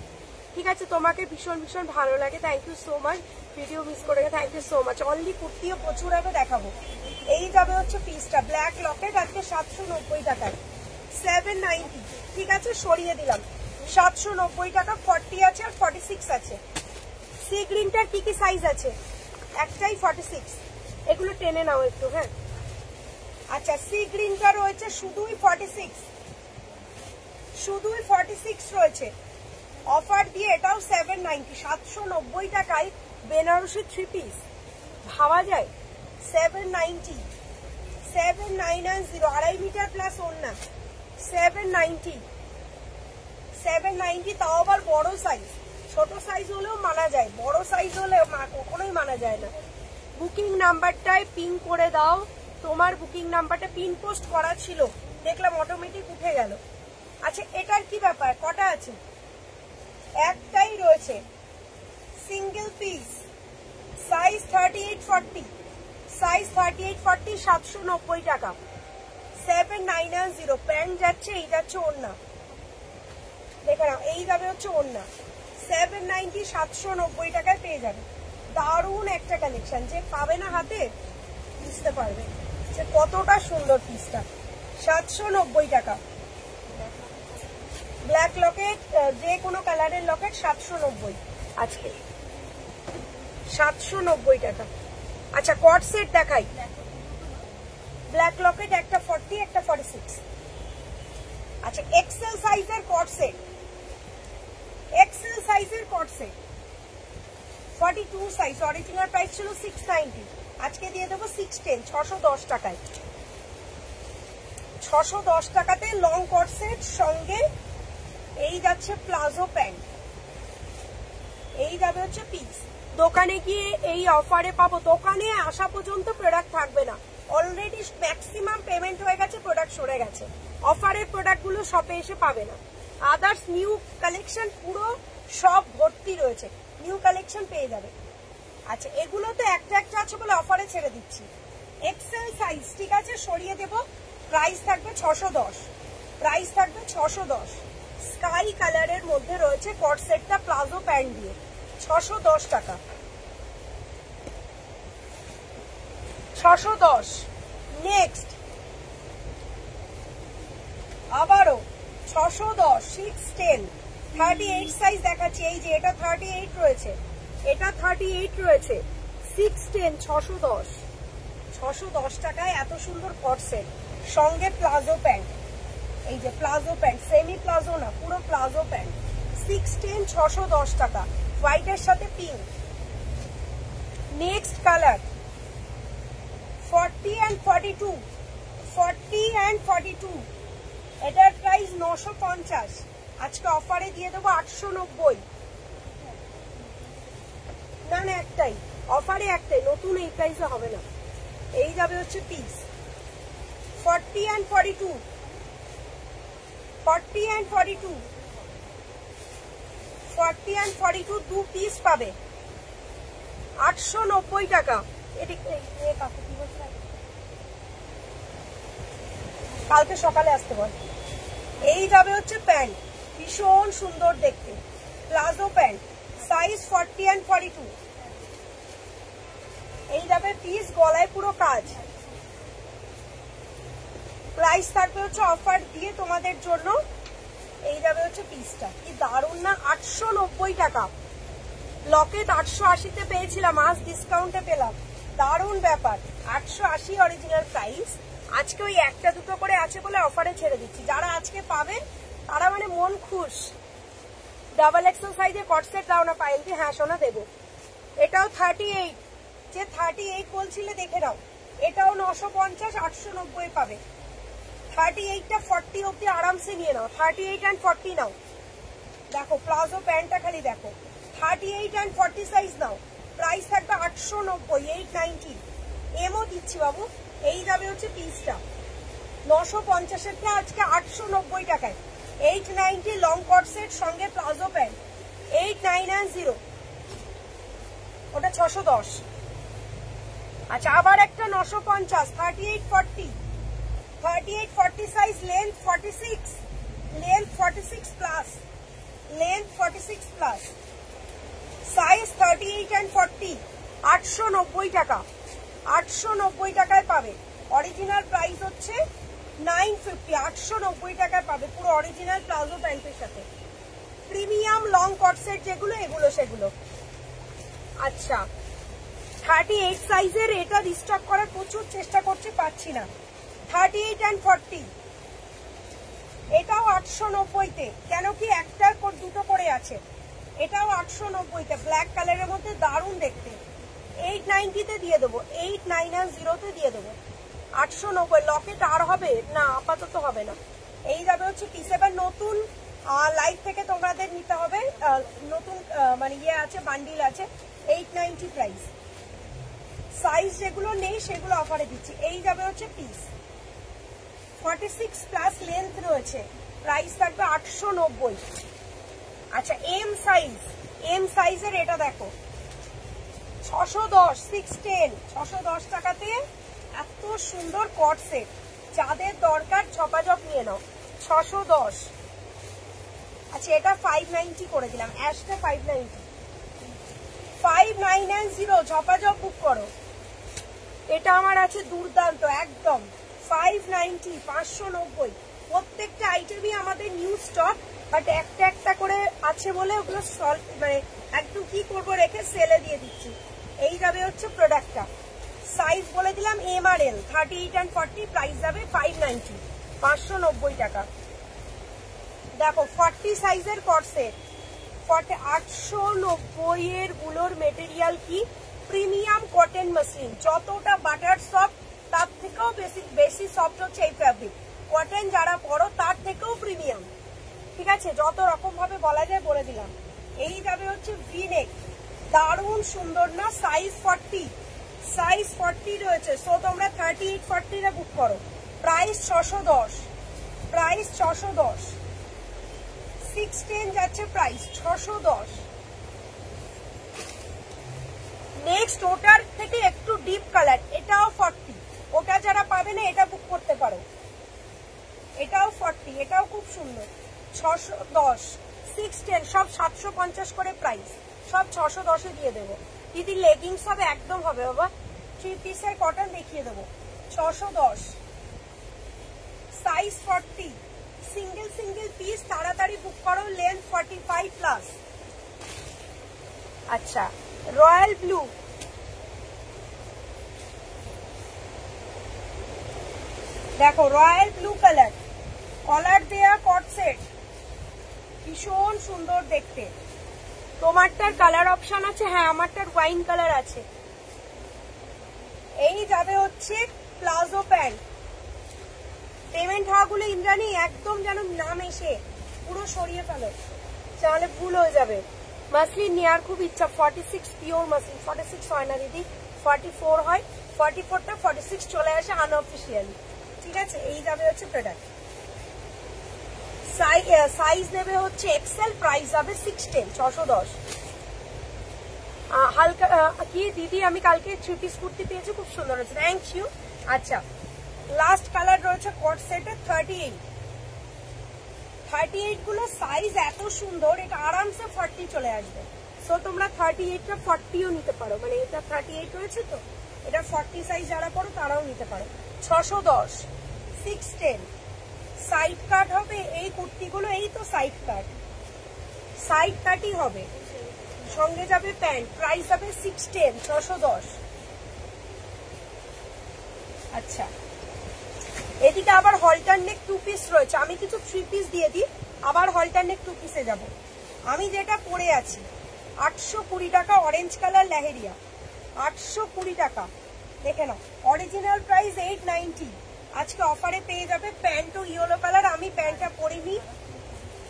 ঠিক আছে? তোমাকে ভীষণ ভীষণ ভালো লাগে। Thank you so much, video miss করে thank you so much. Only কুর্তিও প্রচুর আগে দেখাবো। এই যাবে হচ্ছে পিসটা, ব্ল্যাক লকেট, আজকে 790 টাকায়। 790, ঠিক আছে? সরিয়ে দিলাম 790 টাকা। 40 আছে আর 46 আছে। সি গ্রিনটার কি কি সাইজ আছে? একটাই 46। এগুলো টেনে নাও একটু, হ্যাঁ। আচ্ছা, সি গ্রিনটা রয়েছে শুধুই 46, শুধুই 46 রয়েছে। অফার দিয়ে এটাও 790, 790 টাকায় বেনারসি 3 পিস। ভাবা যায়? 790, 790, 2.5 মিটার প্লাস ওড়না। 790, তাও আবার বড় সাইজ। ছোট সাইজ হলেও মানা যায়, বড় সাইজ হলে কখনোই মানা যায় না। বুকিং নাম্বারটায় পিন করে দাও। তোমার বুকিং নাম্বারটা পিন পোস্ট করা ছিল, দেখলাম অটোমেটিক উঠে গেল। আচ্ছা, এটার কি ব্যাপার? কটা আছে? একটাই রয়েছে, সিঙ্গেল পিস, সাইজ 38-40, সাইজ 38-40, 790 টাকা। 790 প্যান্ট যাচ্ছে, এই যাচ্ছে ওড়না। দেখে নাও, এই যাবে হচ্ছে ওড়না। 790, 790 টাকায় পেয়ে যাবে। দারুণ একটা কালেকশন, যে পাবে না হাতে বুঝতে পারবে যে কতটা সুন্দর পিসটা। 790 টাকা। ব্ল্যাক লকেট, যে কোনো কালারের লকেট 790 আজকে, 790 টাকা। আচ্ছা, কট সেট দেখাই। ব্ল্যাক লকেট একটা 40, একটা 46। আচ্ছা, এক্সেল সাইজের কট সেট, এক্সেল সাইজের কট সেট 42 সাইজ। অরিজিনাল প্রাইস ছিল 690, আজকে দিয়ে দেবো 610, 610 টাকায়। 610 টাকাতে লং কট সেট, সঙ্গে এই যাচ্ছে প্লাজো প্যান্ট, এই যাবে হচ্ছে পিস। দোকানে গিয়ে এই অফারে পাবো, দোকানে আসা পর্যন্ত প্রোডাক্ট থাকবে না। অলরেডি ম্যাক্সিমাম পেমেন্ট হয়ে গেছে, প্রোডাক্ট সরে গেছে। অফারের প্রোডাক্টগুলো শপে এসে পাবে না। আদার্স নিউ কালেকশন পুরো সব ভর্তি রয়েছে, নিউ কালেকশন পেয়ে যাবে। আচ্ছা, এগুলো তো একটা একটা আছে বলে অফারে ছেড়ে দিচ্ছি। এক্সেল সাইজ, ঠিক আছে, সরিয়ে দেব। প্রাইস থাকবে 610, প্রাইস থাকবে 610। স্কাই কালারের মধ্যে রয়েছে কট সেটটা প্লাজো প্যান্ট দিয়ে, 610 টাকা। 610। নেক্সট আবারও 610, 610, 38 সাইজ দেখাচ্ছি। এই যে এটা 38 রয়েছে, এটা 38 রয়েছে, 610, 610। 610 টাকায় এত সুন্দর কট সেট, সঙ্গে প্লাজো প্যান্ট। এই যে প্লাজো প্যান্ট, সেমি প্লাজো না, পুরো প্লাজো প্যান্ট। 610, 610 টাকা, হোয়াইটের সাথে pink. Next colour 40 and 42, 40 and 42। এটার প্রাইস 950, আজকে অফারে দিয়ে দেবো 890। না না, একটাই অফারে, একটাই, নতুন এই প্রাইসে হবে না। এই যাবে হচ্ছে পিস 40 and 42, 40 and 42, 40 and 42 দু পিস পাবে, 890 টাকা। কালকে সকালে আসতে বল। এই যাবে হচ্ছে প্যান্ট, ভীষণ সুন্দর দেখতে, প্লাজো প্যান্ট, সাইজ 40 and 42। এই যাবে পিস, গলায় পুরো কাজ। প্রাইস থাকবে হচ্ছে অফার দিয়ে তোমাদের জন্য, এই যাবে হচ্ছে পিসটা। কি দারুণ না, 890 টাকা। লকেট 880-তে পেয়েছিলাম, আজ ডিসকাউন্টে পেলাম, দারুণ ব্যাপার। 880 অরিজিনাল প্রাইস। আজকে ওই একটা দুটো করে আছে বলে অফারে ছেড়ে দিচ্ছি, যারা আজকে পাবেন তারা মানে মন খুশ। ডাবল এক্সেল সাইজে কট সেট দাও না পায়েল দি। হ্যাঁ সোনা দেবো। এটাও 38, যে 38 বলছিলে দেখে নাও, এটাও 950, 890 পাবে। 38টা 40 অব্দি আরামসে নিয়ে নাও, 38 and 40 নাও। দেখো প্লাজো প্যান্টটা খালি দেখো, 38 and 40 সাইজ নাও, প্রাইস থাকবে 890, 890। এমও দিচ্ছি বাবু। এই যাবে হচ্ছে পিসটা, 950-এরটা আজকে 890 টাকায়। 890 লং কট সেট সঙ্গে প্লাজো প্যান্ট, 8990। ওটা 610। আচ্ছা আবার একটা 950, 38-40 size, length 46, length 46 plus, length 46 plus, size 38 and 40, 890 টাকা। 890 টাকায় পাবে। অরিজিনাল প্রাইস হচ্ছে 950, 890 টাকায় পাবে পুরো অরিজিনাল প্লাজো প্যান্টের সাথে। প্রিমিয়াম লং কট সেট যেগুলো, এগুলো সেগুলো। আচ্ছা 38 সাইজের এটা রিস্টক করার প্রচুর চেষ্টা করছি, পাচ্ছি না। 38 and 40, এটাও 890-তে, কেন কি একটা দুটো করে আছে। এটাও 890-তে, ব্ল্যাক কালারের মধ্যে দারুণ দেখতে। 890-তে দিয়ে দেবো, 8990-তে দিয়ে দেবো। 890। লকেট আর হবে না, আপাতত হবে না। এই যাবে হচ্ছে পিস। এবার নতুন লাইভ থেকে তোমাদের নিতে হবে, নতুন মানে ইয়ে আছে, বান্ডিল আছে, 890 প্রাইস। সাইজ যেগুলো নেই সেগুলো অফারে দিচ্ছি। এই যাবে হচ্ছে পিস, 46 প্লাস লেন্থ রয়েছে, প্রাইস থাকবে 890। আচ্ছা এম সাইজ, এম সাইজের এটা দেখো 610, 610, 610 টাকাতে এত সুন্দর কট সেট। যাদের দরকার ছপাজপ নিয়ে নাও, 610। আচ্ছা এটা 590 করে দিলাম, অ্যাশটা 590, 5990 ঝপাঝপ বুক করো। এটা আমার আছে দুর্দান্ত একদম, 590, 590। প্রত্যেকটা আইটেমই আমাদের নিউ স্টক, বাট একটা একটা করে আছে বলে ওগুলো মানে একদম কি করবো রেখে সেলে দিয়ে দিচ্ছি। এই যাবে হচ্ছে প্রোডাক্টটা। সাইজ বলে দিলাম এম আর এল, 38 and 40, প্রাইস যাবে 590, 590 টাকা। দেখো 40 সাইজের কট সেট, 890 এর গুলোর মেটেরিয়াল কি প্রিমিয়াম কটন মাসলিন। যতটা বাটার সফট তার থেকেও বেশি সফট হচ্ছে এই ফ্যাব্রিক। কটন যারা পরো তার থেকেও প্রিমিয়াম, ঠিক আছে, যত রকম ভাবে বলা যায় বলে দিলাম। এই যাবে হচ্ছে ভি নেক, দারুণ সুন্দর না, সাইজ 40, সাইজ 40 রয়েছে। সো তোমরা 38, 40 বুক করো, প্রাইস 610, প্রাইস 610। 610 যাচ্ছে প্রাইস 610। নেক্সট ওটার থেকে একটু ডিপ কালার, এটাও 40, ওটা যারা পাবে না এটা বুক করতে পারো। এটাও 40, এটাও খুব সুন্দর, 610, 610 সব 750 করে প্রাইস, সব 610-এ দিয়ে দেবো। দিদি লেগিংস হবে, একদম হবে বাবা। 3 পিসের কটন দেখিয়ে দেবো, 610, সাইজ 40, সিঙ্গেল সিঙ্গেল পিস, তাড়াতাড়ি বুক করো, লেন্থ 45 প্লাস। আচ্ছা রয়্যাল ব্লু, দেখো রয়্যাল ব্লু কালার, কলার দেয়া কট সেট, ভীষণ সুন্দর দেখতে। তোমারটার কালার অপশন আছে? হ্যাঁ আমারটার ওয়াইন কালার আছে। এই যাবে হচ্ছে প্লাজো প্যান্ট। পেমেন্ট হওয়াগুলো ইন্দ্রাণী একদম যেন নাম এসে পুরো সরিয়ে ফেলো, তাহলে ভুল হয়ে যাবে। মাসলিন নেওয়ার খুব ইচ্ছা, 46 পিওর মাসলিন, 46 হয় না দিদি, 44 হয়, 44টা 46 চলে আসে আনঅফিসিয়ালি, ঠিক আছে। এই যাবে হচ্ছে প্রোডাক্ট। সাইজ নেবে হচ্ছে এক্সেল, প্রাইস যাবে 610, 610। হালকা কি দিদি আমি কালকে 3 পিস কুর্তি পেয়েছি, খুব সুন্দর হয়েছে, থ্যাংক ইউ। আচ্ছা লাস্ট কালার রয়েছে কট সেটে 38, 38 গুলো সাইজ এত সুন্দর, এটা আরামসে 40 চলে আসবে। সো তোমরা 38টা 40ও নিতে পারো, মানে এটা 38 রয়েছে তো, এটা 40 সাইজ যারা করো তারাও নিতে পারো। 610 610 সাইড কাট হবে এই কুর্তিগুলো, এই তো সাইড কাটই হবে, সঙ্গে যাবে প্যান্ট, প্রাইস হবে 610 610। আচ্ছা, এদিকে আবার হলটার নেক 2 পিস রয়েছে, আমি কিছু 3 পিস দিয়ে দিই, আবার হলটার নেক 2 পিসে যাব। আমি যেটা পরে আছি 820 টাকা, অরেঞ্জ কালার লেহেরিয়া, 820 টাকা, দেখে নাও। অরিজিনাল প্রাইস 890, আজকে অফারে পেয়ে যাবে। প্যান্টও ইয়েলো কালার, আমি প্যান্টটা পরিনি,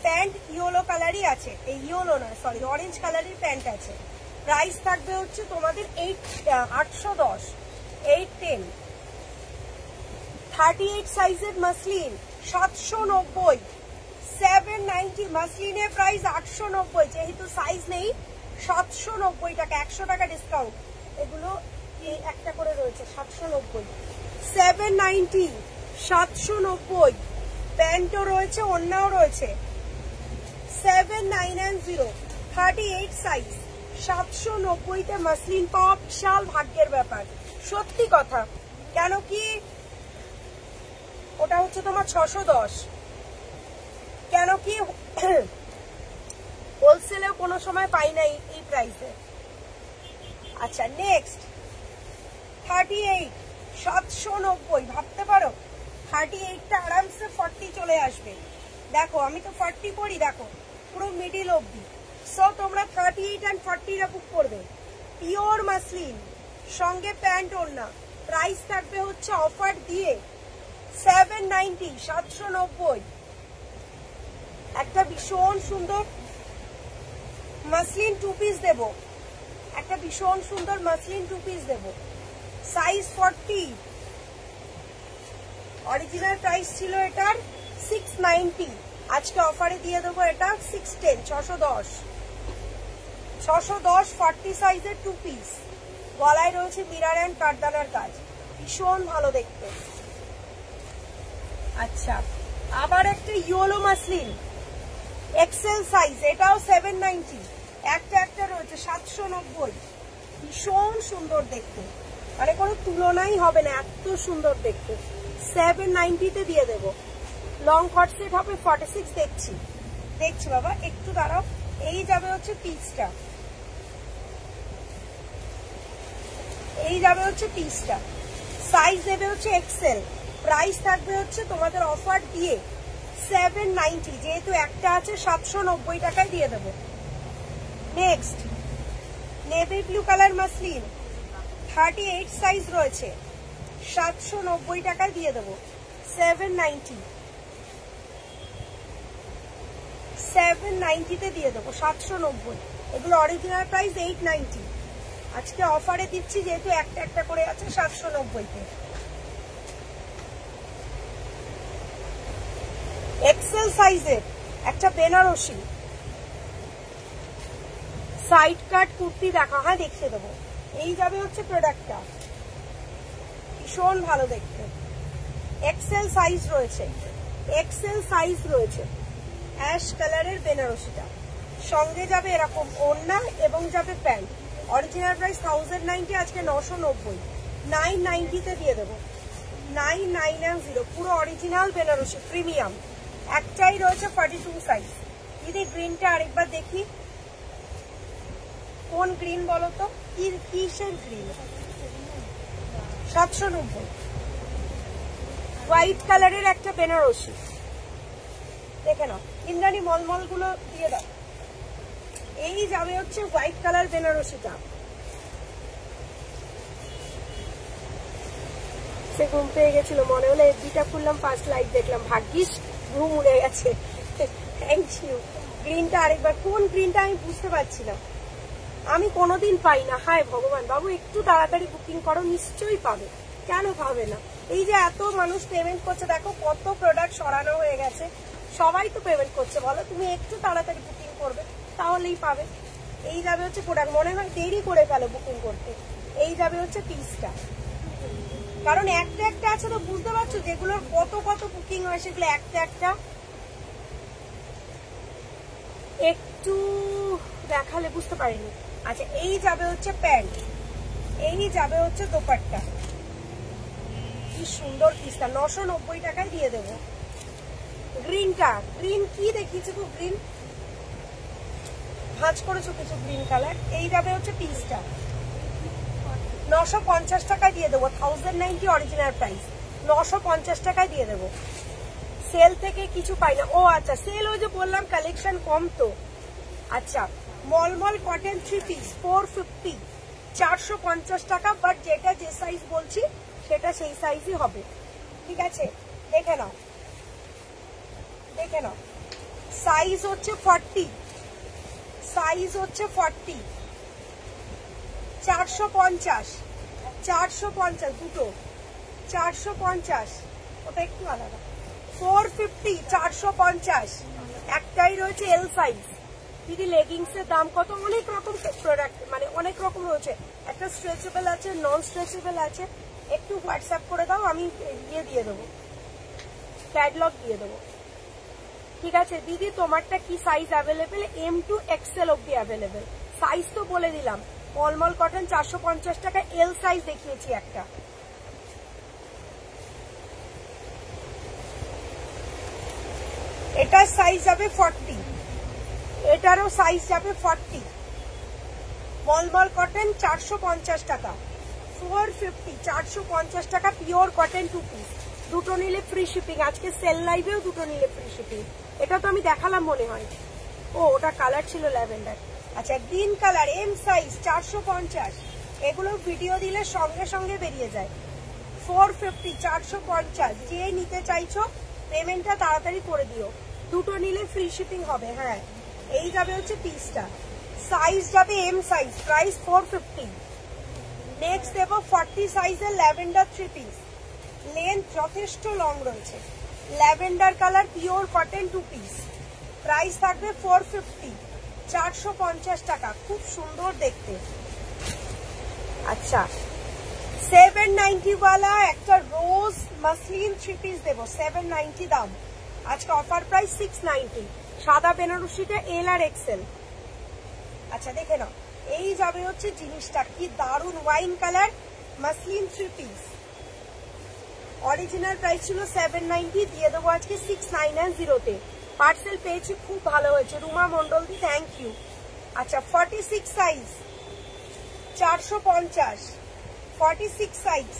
প্যান্ট ইয়েলো কালারই আছে, এই ইয়েলো না সরি অরেঞ্জ কালারের প্যান্ট আছে। প্রাইস থাকবে হচ্ছে তোমাদের 810 810। 38 সাইজের মাসলিন 790 790, মাসলিনের প্রাইস 890, যেহেতু সাইজ নেই 790 টাকা, 100 টাকা ডিসকাউন্ট। এগুলো এই একটা করে রয়েছে 790 790 790, প্যান্টও রয়েছে, ওড়নাও রয়েছে। 7990 38 সাইজ 790 তে মাসলিন পাওয়া বিশাল ভাগ্যের ব্যাপার, সত্যি কথা। কেন কি ওটা হচ্ছে তোমার 610, কেন কি হোলসেলেও কোনো সময় পাই নাই এই প্রাইসে। আচ্ছা নেক্সট 38 790, ভাবতে পারো 38টা আরামসে 40 চলে আসবে। দেখো আমি তো 40 পরি, দেখো পুরো মিডিল অবধি। সো তোমরা 38 and 40 বুক করবে। পিওর মাসলিন, সঙ্গে প্যান্ট ওড়না, প্রাইস থাকবে হচ্ছে অফার দিয়ে 790 790। একটা ভীষণ সুন্দর মাসলিন 2 পিস দেবো, একটা ভীষণ সুন্দর মাসলিন 2 পিস দেবো, সাইজ 40। অরিজিনাল প্রাইস ছিল এটার 690, আজকে অফারে দিয়ে দেবো এটা 610 610 610 40 সাইজের 2 পিস। গলায় রয়েছে মিরার অ্যান্ড কাঠদানার কাজ, ভীষণ ভালো দেখতে। আচ্ছা, আবার একটা ইয়েলো মাসলিন এক্সেল সাইজ, এটাও 790, একটা রয়েছে 790, ভীষণ সুন্দর দেখতে, মানে কোনো তুলনাই হবে না, এত সুন্দর দেখতে। 790 তে দিয়ে দেবো। লং কট সেট হবে 46, দেখছি বাবা একটু দাঁড়াও। এই যাবে হচ্ছে পিসটা, এই যাবে হচ্ছে পিসটা, সাইজ দেবে হচ্ছে এক্সেল। প্রাইস থাকবে হচ্ছে তোমাদের অফার দিয়ে 790, যেহেতু একটা আছে 790 টাকায় দিয়ে দেবো। Next navy blue colour muslin 38 size রয়েছে, 790 টাকায় দিয়ে দেবো 790 790 তে দিয়ে দেবো 790। এগুলো অরিজিনাল প্রাইস 890, আজকে অফারে দিচ্ছি যেহেতু একটা করে আছে 790 তে। এক্সেল সাইজের একটা বেনারসি সাইড কাট কুর্তি দেখা, হ্যাঁ দেখিয়ে দেবো। এই যাবে হচ্ছে প্রোডাক্টটা, ভীষণ ভালো দেখতে। এক্সেল সাইজ রয়েছে, এক্সেল সাইজ রয়েছে, অ্যাশ কালারের বেনারসিটা, সঙ্গে যাবে এরকম ওড়না এবং যাবে প্যান্ট। অরিজিনাল প্রাইস 1090, আজকে 990 990 তে দিয়ে দেবো 990। পুরো অরিজিনাল বেনারসি প্রিমিয়াম, একটাই রয়েছে 42 সাইজ। দিদি গ্রিনটা আরেকবার দেখি, কোন গ্রিন বলো তো, কিসের গ্রিন? 790। হোয়াইট কালারের একটা বেনারসি, দেখে নাও, ইন্দ্রাণী মলমল গুলো দিয়ে দাও। এই যাবে হচ্ছে হোয়াইট কালার বেনারসিটা। সে ঘুম পেয়ে গেছিল, মনে হলো এফবিটা খুললাম, ফার্স্ট লাইট দেখলাম, ভাগ্যিস ঘুম উড়ে গেছে। Thank you. গ্রিনটা আরেকবার, কোন গ্রিনটা আমি বুঝতে পারছি না, আমি কোনোদিন পাই না। হায় ভগবান, বাবু একটু তাড়াতাড়ি বুকিং করো, নিশ্চয়ই পাবে, কেন পাবে না? এই যে এত মানুষ পেমেন্ট করছে, দেখো কত প্রোডাক্ট সরানো হয়ে গেছে, সবাই তো পেমেন্ট করছে, বলো তুমি একটু তাড়াতাড়ি বুকিং করবে তাহলেই পাবে। এই যাবে হচ্ছে প্রোডাক্ট, মনে হয় দেরি করে ফেলো বুকিং করতে। এই যাবে হচ্ছে পিসটা, কারণ একটা আছে তো, বুঝতে পারছো যেগুলোর কত বুকিং হয়, সেগুলো একটা একটু দেখালে বুঝতে পারিনি। আচ্ছা এই যাবে হচ্ছে প্যান্ট, এই যাবে হচ্ছে দোপাট্টা। কি সুন্দর পিসটা, 990 টাকায় দিয়ে দেবো। গ্রিনটা, গ্রিন কি দেখিয়েছি গো, গ্রিন ভাঁজ করেছো কিছু গ্রিন কালার। এই যাবে হচ্ছে পিসটা 950 টাকায় দিয়ে দেবো। 1090 অরিজিনাল প্রাইস, 950 টাকায় দিয়ে দেবো। সেল থেকে কিছু পাই না। ও আচ্ছা সেল ওই যে বললাম কালেকশন কম তো। আচ্ছা মলমল কটন 3 পিস 450, 450 টাকা। বাট যেটা যে সাইজ বলছি সেটা সেই সাইজই হবে, ঠিক আছে? দেখে নাও, দেখে নাও। সাইজ হচ্ছে 40, সাইজ হচ্ছে 40, 450, 450 দুটো, 450। ওটা একটু আলাদা। 450, 450। একটাই রয়েছে এল সাইজ। দিদি লেগিংস এর দাম কত? অনেক রকম প্রোডাক্ট, মানে অনেক রকম রয়েছে। একটা স্ট্রেচেবল আছে, নন স্ট্রেচেবল আছে। একটু হোয়াটসঅ্যাপ করে দাও, আমি ইয়ে দিয়ে দেবো, ক্যাটলগ দিয়ে দেবো, ঠিক আছে? দিদি তোমারটা কি size available? M to XL অব্দি অ্যাভেলেবেল। সাইজ তো বলে দিলাম। মলমল কটন 450 টাকা, এল সাইজ দেখিয়েছি একটা। এটার সাইজ যাবে 40, এটারও সাইজ যাবে 40। মলমল কটন 450 টাকা, 450, 450 টাকা পিওর কটন 2 পিস। দুটো নিলে ফ্রি শিপিং। আজকে সেল লাইভেও দুটো নিলে ফ্রি শিপিং। এটা তো আমি দেখালাম মনে হয়। ও ওটা কালার ছিল ল্যাভেন্ডার। আচ্ছা গ্রিন কালার এম সাইজ 450। এগুলো ভিডিও দিলে সঙ্গে সঙ্গে বেরিয়ে যায়। 450, 450। যে নিতে চাইছো পেমেন্টটা তাড়াতাড়ি করে দিও। দুটো নিলে ফ্রি শিপিং হবে। হ্যাঁ এই যাবে হচ্ছে পিসটা, সাইজ যাবে এম সাইজ, প্রাইস 450। নেক্সট দেবো 40 সাইজের ল্যাভেন্ডার 3 পিস। লেন্থ যথেষ্ট লং রয়েছে। Lavender colour pure cotton 2 piece. Price থাকবে 450, 450 টাকা। খুব সুন্দর দেখতে। আচ্ছা 790 ওয়ালা একটা রোজ মাসলিন 3 পিস দেবো, 790 দাম। আজকে অফার প্রাইস 690। সাদা বেনারসিটা এল আর এক্সেল। আচ্ছা দেখে নাও, এই যাবে হচ্ছে জিনিসটা, কি দারুন wine colour muslin 3 piece. Original price ছিল 790, দিয়ে দেবো আজকে 690 পার্সেল পেয়েছি, খুব ভালো হয়েছে। রুমা মন্ডল দি থ্যাংক ইউ। আচ্ছা 46 সাইজ 450, 46 সাইজ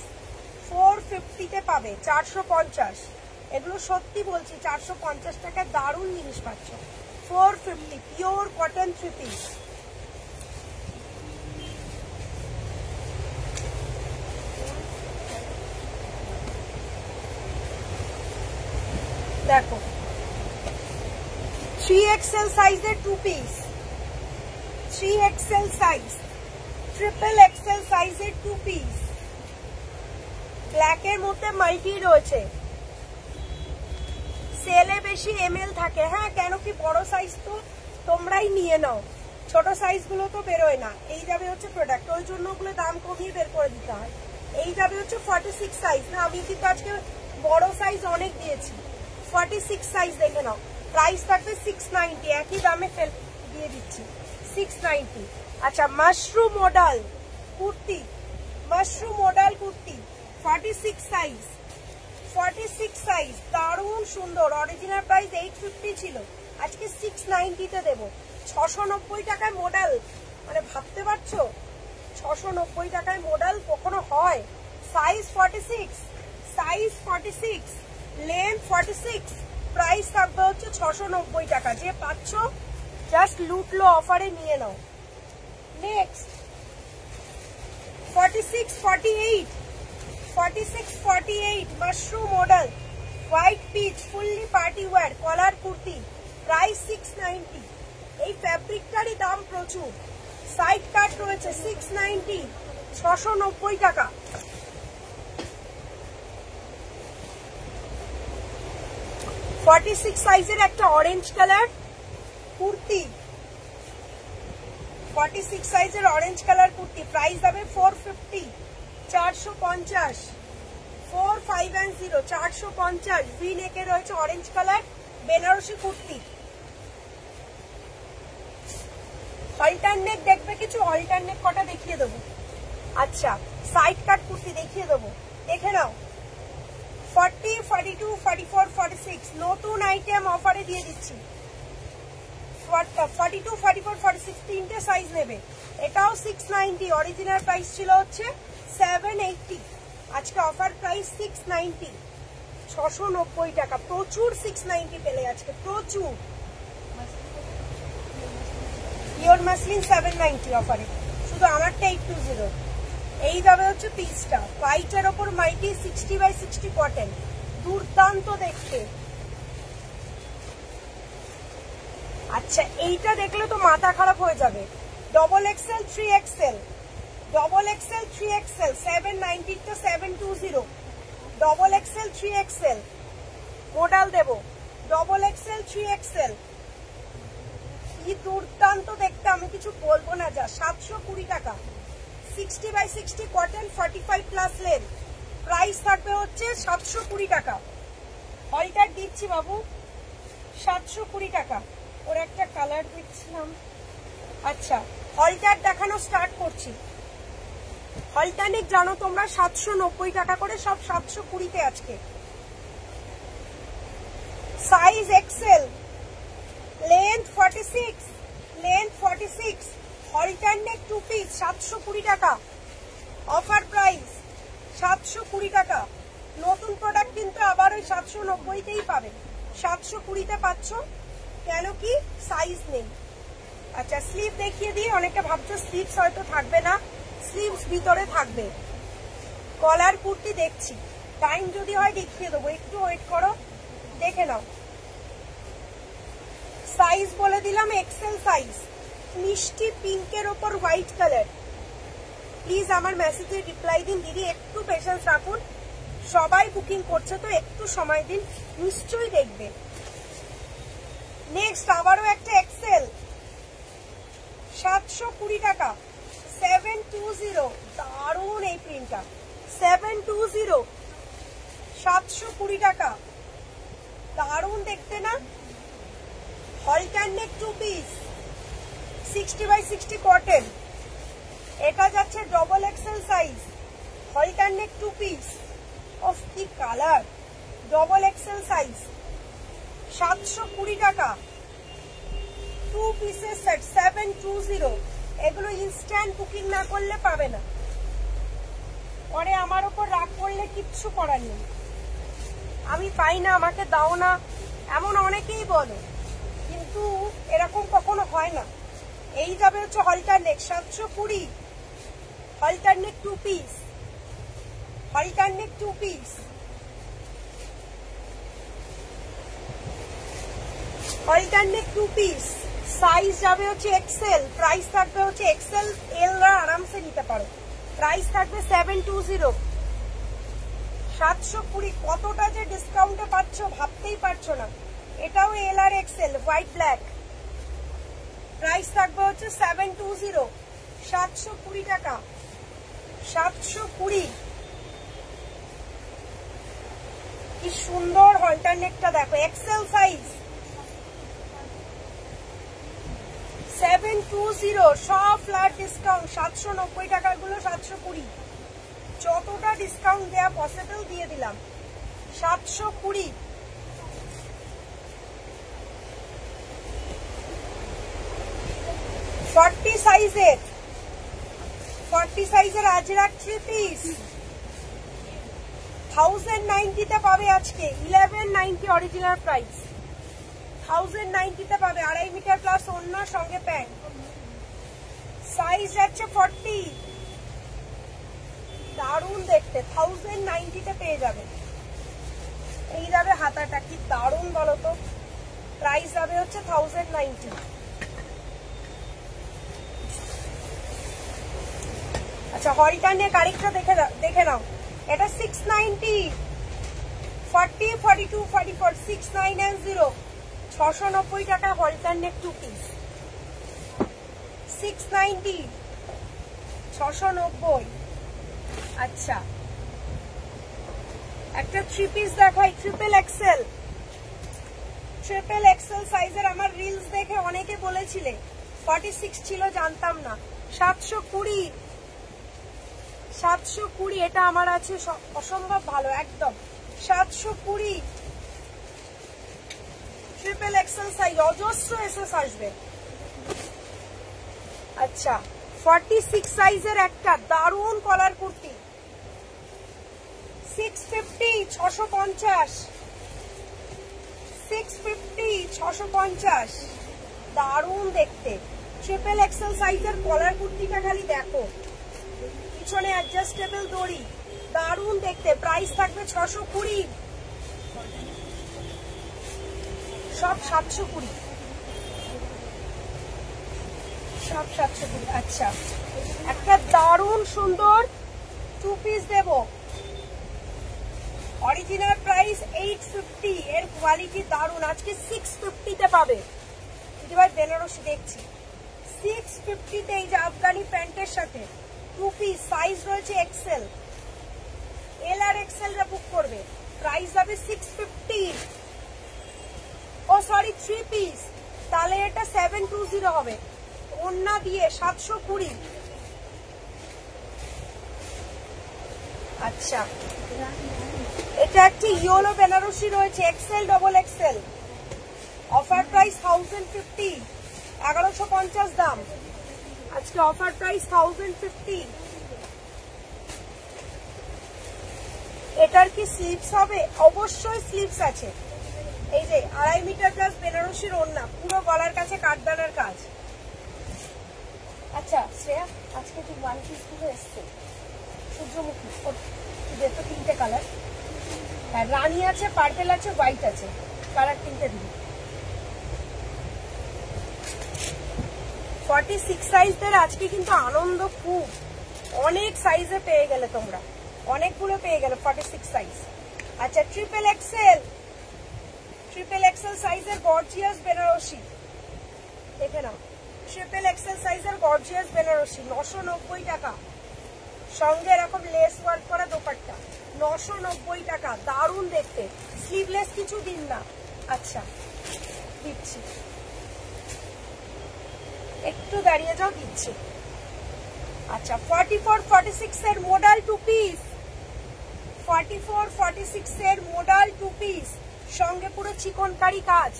450 তে পাবে, 450। এগুলো সত্যি বলছি 450 টাকা দারুণ জিনিস পাচ্ছ। 450 পিওর কটন 3 পিস। দেখো 3XL সাইজের 2 piece, 3XL size, triple XL সাইজের 2 পিস। ব্ল্যাকের মধ্যে মাল্টি রয়েছে। সেলে বেশি ML থাকে। হ্যাঁ কেন কি বড় সাইজ তো তোমরাই নিয়ে নাও, ছোট সাইজ গুলো তো বেরোয় না। এই যাবে হচ্ছে প্রোডাক্ট, ওই জন্য ওগুলো দাম কমিয়ে বের করে দিতে হয়। এই যাবে হচ্ছে 46 সাইজ। না আমি কিন্তু আজকে বড় সাইজ অনেক দিয়েছি। 46 সাইজ দেখে নাও, প্রাইস থাকবে 690। একই দামে দিয়ে দিচ্ছি 690। আচ্ছা mushroom model kurti, mushroom model kurti 46 size, 46 size দারুণ সুন্দর। অরিজিনাল প্রাইস 850 ছিল, আজকে 690 তে দেবো। 690 টাকায় মডেল, মানে ভাবতে পারছো 690 টাকায় মডেল কখনো হয়? সাইজ 46, সাইজ 46, লেন্থ 46, প্রাইস থাকবে হচ্ছে 690 টাকা। যে পাচ্ছ জাস্ট লুটলো অফারে নিয়ে নাও। Next 46, 48, 46, 48 mushroom model white peach fully party wear collar kurti, price 690। এই ফ্যাব্রিকটারই দাম প্রচুর। সাইড কাট রয়েছে 690, 690 টাকা। ফর্টি সিক্স সাইজের একটা অরেঞ্জ কালার কুর্তি, 46 সাইজের অরেঞ্জ কালার কুর্তি, প্রাইস হবে 450, 450, 4510, 450। ভি নেকে রয়েছে orange colour Banarasi kurti. Alternate দেখবে কিছু, অল্টারনেট কটা দেখিয়ে দেবো। আচ্ছা সাইড কাট কুর্তি দেখিয়ে দেবো, দেখে নাও। 40, 42, 44, 46 নতুন আইটেম অফারে দিয়ে দিচ্ছি। 42, 44, 46 তিনটে সাইজ নেবে। এটাও 690, অরিজিনাল প্রাইস ছিল হচ্ছে 780, আজকে অফার প্রাইস 690, 690 টাকা। প্রচুর 690 পেলে আজকে, প্রচুর। পিওর মাসলিন 790 অফারে, শুধু আমারটা 820। এই যাবে হচ্ছে পিসটা হোয়াইটের ওপর মাইটি 60/60 কটন, দুর্দান্ত দেখতে। আচ্ছা এইটা দেখলে তো মাথা খারাপ হয়ে যাবে। Double XL 3XL, double XL 3XL 790 তো 720, ডবল এক্সেল 3XL মডেল দেব, ডবল এক্সেল 3XL কি দুর্দান্ত দেখতে, আমি কিছু বলবো না যা। 720 টাকা, 60/60 কটন, 45+ লেন্থ, প্রাইস থাকবে হচ্ছে 720 টাকা। হলটার দিচ্ছি বাবু 720 টাকা। ওর একটা কালার দিচ্ছিলাম। আচ্ছা হলটার দেখানো স্টার্ট করছি। হলটানিক জানো তোমরা 790 টাকা করে, সব 720-তে আজকে। Size Excel, length 46, length 46, alternate 2 piece 720 টাকা, অফার প্রাইস 720 টাকা। নতুন প্রোডাক্ট কিন্তু আবার ওই 790-তেই পাবে, 720-তে পাচ্ছ, কেন কি সাইজ নেই। আচ্ছা স্লিভ দেখিয়ে দিই, অনেকে ভাবছো স্লিভস হয়তো থাকবে না, স্লিভস ভিতরে থাকবে। কলার কুর্তি দেখছি, টাইম যদি হয় দেখিয়ে দেবো, একটু ওয়েট করো, দেখে নাও। সাইজ বলে দিলাম এক্সেল সাইজ, মিষ্টি পিঙ্কের ওপর হোয়াইট কালার। প্লিজ আমার মেসেজে রিপ্লাই দিন দিদি, একটু পেশেন্স রাখুন, সবাই বুকিং করছে তো একটু সময় দিন, নিশ্চয়ই দেখবে। নেক্সট আবারও একটা এক্সেল, 720 টাকা, 720, দারুণ এই প্রিন্টটা, 720, 720 টাকা, দারুণ দেখতে না। অল্টারনেট 2 পিস 60/60 কটন, এটা যাচ্ছে double XL size, alternate 2 piece, of কি কালার, ডবল এক্সেল সাইজ, 720 টাকা, 2 পিসের সেট 720। এগুলো ইনস্ট্যান্ট বুকিং না করলে পাবে না, পরে আমার ওপর রাগ করলে কিচ্ছু করার নেই। আমি পাই না, আমাকে দাও না, এমন অনেকেই বলে, কিন্তু এরকম কখনো হয় না। এই যাবে হচ্ছে alternate 720, alternate 2 piece, alternate 2 piece, alternate 2 piece. Size যাবে হচ্ছে এক্সেল, প্রাইস থাকবে হচ্ছে এক্সেল এলরা আরামসে নিতে পারো, প্রাইস থাকবে 720, 720। কতটা যে ডিসকাউন্টে পাচ্ছ ভাবতেই পারছো না। এটাও এল আর এক্সেল হোয়াইট ব্ল্যাক, প্রাইস থাকবে হচ্ছে 720, 720 টাকা, 720। কি সুন্দর অল্টারনেটটা দেখো, এক্সেল সাইজ 720, সব ফ্ল্যাট ডিসকাউন্ট, 790 টাকার গুলো 720, যতটা ডিসকাউন্ট দেওয়া পসিবল দিয়ে দিলাম, 720। ফর্টি সাইজের আজরাক 3 পিস 1090-তে পাবে আজকে, 1190 অরিজিনাল প্রাইস, 1090-তে পাবে। 2.5 মিটার প্লাস অন্য সঙ্গে প্যান্ট, সাইজ যাচ্ছে 40, দারুণ দেখতে, 1090-তে পেয়ে যাবে। এই যাবে হাতাটা, কি দারুণ বলো তো, প্রাইস যাবে হচ্ছে 1090। আচ্ছা অল্টারনেট আরেকটা দেখে নাও, এটা 690, 40, 42, 44, 690, 690 টাকা অল্টারনেট 2 পিস, 690, 690। আচ্ছা একটা 3 পিস দেখাই, ট্রিপল এক্সেল সাইজের। আমার রিলস দেখে অনেকে বলেছিলে 46 ছিল জানতাম না। 720, 720 এটা আমার আছে অসম্ভব ভালো একদম। 720 ট্রিপল এক্সেল সাইজ, অজস্র এসএস আসবে। আচ্ছা 46 সাইজের একটা দারুন কলার কুর্তি 650, 650, 650, 650 দারুন দেখতে। ট্রিপল এক্সেল সাইজের কলার কুর্তিটা খালি দেখো, পিছনে অ্যাডজাস্টেবল দড়ি, দারুন দেখতে। প্রাইস থাকবে 620, সব 720, সব 720। আচ্ছা একটা দারুন সুন্দর 2 পিস দেব, অরিজিনাল প্রাইস 850, এর কোয়ালিটি দারুন। আজকে 650 তে পাবে। এবার বেনারসি দেখছি 650 তে, এই যে আফগানি প্যান্টের সাথে 2 পিস, সাইজ রয়েছে এক্সেল, এল আর এক্সেল রা বুক করবে। প্রাইস যাবে 650। ও সরি 3 পিস, তাহলে এটা 720 হবে। ওন্না দিয়ে 720। আচ্ছা এটা একটি ইয়েলো বেনারসি রয়েছে XL, double XL, offer price 1050, 1150 দাম। আজকে অফার প্রাইস 1050। এটার কি স্লিভস হবে? অবশ্যই স্লিভস আছে। এই যে 2.5 মিটার প্লাস বেনারসির ওড়না, পুরো গলার কাছে কাঠদানার কাজ। আচ্ছা শ্রেয়া আজকে ঠিক 1 পিস গুলো এসছে সূর্যমুখী, যেহেতু 3টে কালার, হ্যাঁ রানী আছে, পার্পেল আছে, হোয়াইট আছে, কালার 3টে দিবি। 46 সাইজদের আজকে কিন্তু আনন্দ খুব, অনেক সাইজে পেয়ে গেলে তোমরা, অনেকগুলো পেয়ে গেলে 46 সাইজ। আচ্ছা ট্রিপল এক্সেল, ট্রিপল এক্সেল সাইজের গর্জিয়াস বেনারসি দেখে নাও। ট্রিপল এক্সেল সাইজের গর্জিয়াস বেনারসি 990 টাকা, সঙ্গে এরকম লেস ওয়ার্ক করা দোপাট্টা 990 টাকা, দারুণ দেখতে। স্লিভলেস কিছু দিন না। আচ্ছা দিচ্ছি, একটু দাঁড়িয়ে যাও, দিচ্ছি। আচ্ছা 44, 46 এর মডেল 2 পিস, 44, 46 এর মডেল 2 পিস, সঙ্গে পুরো চিকনকারি কাজ,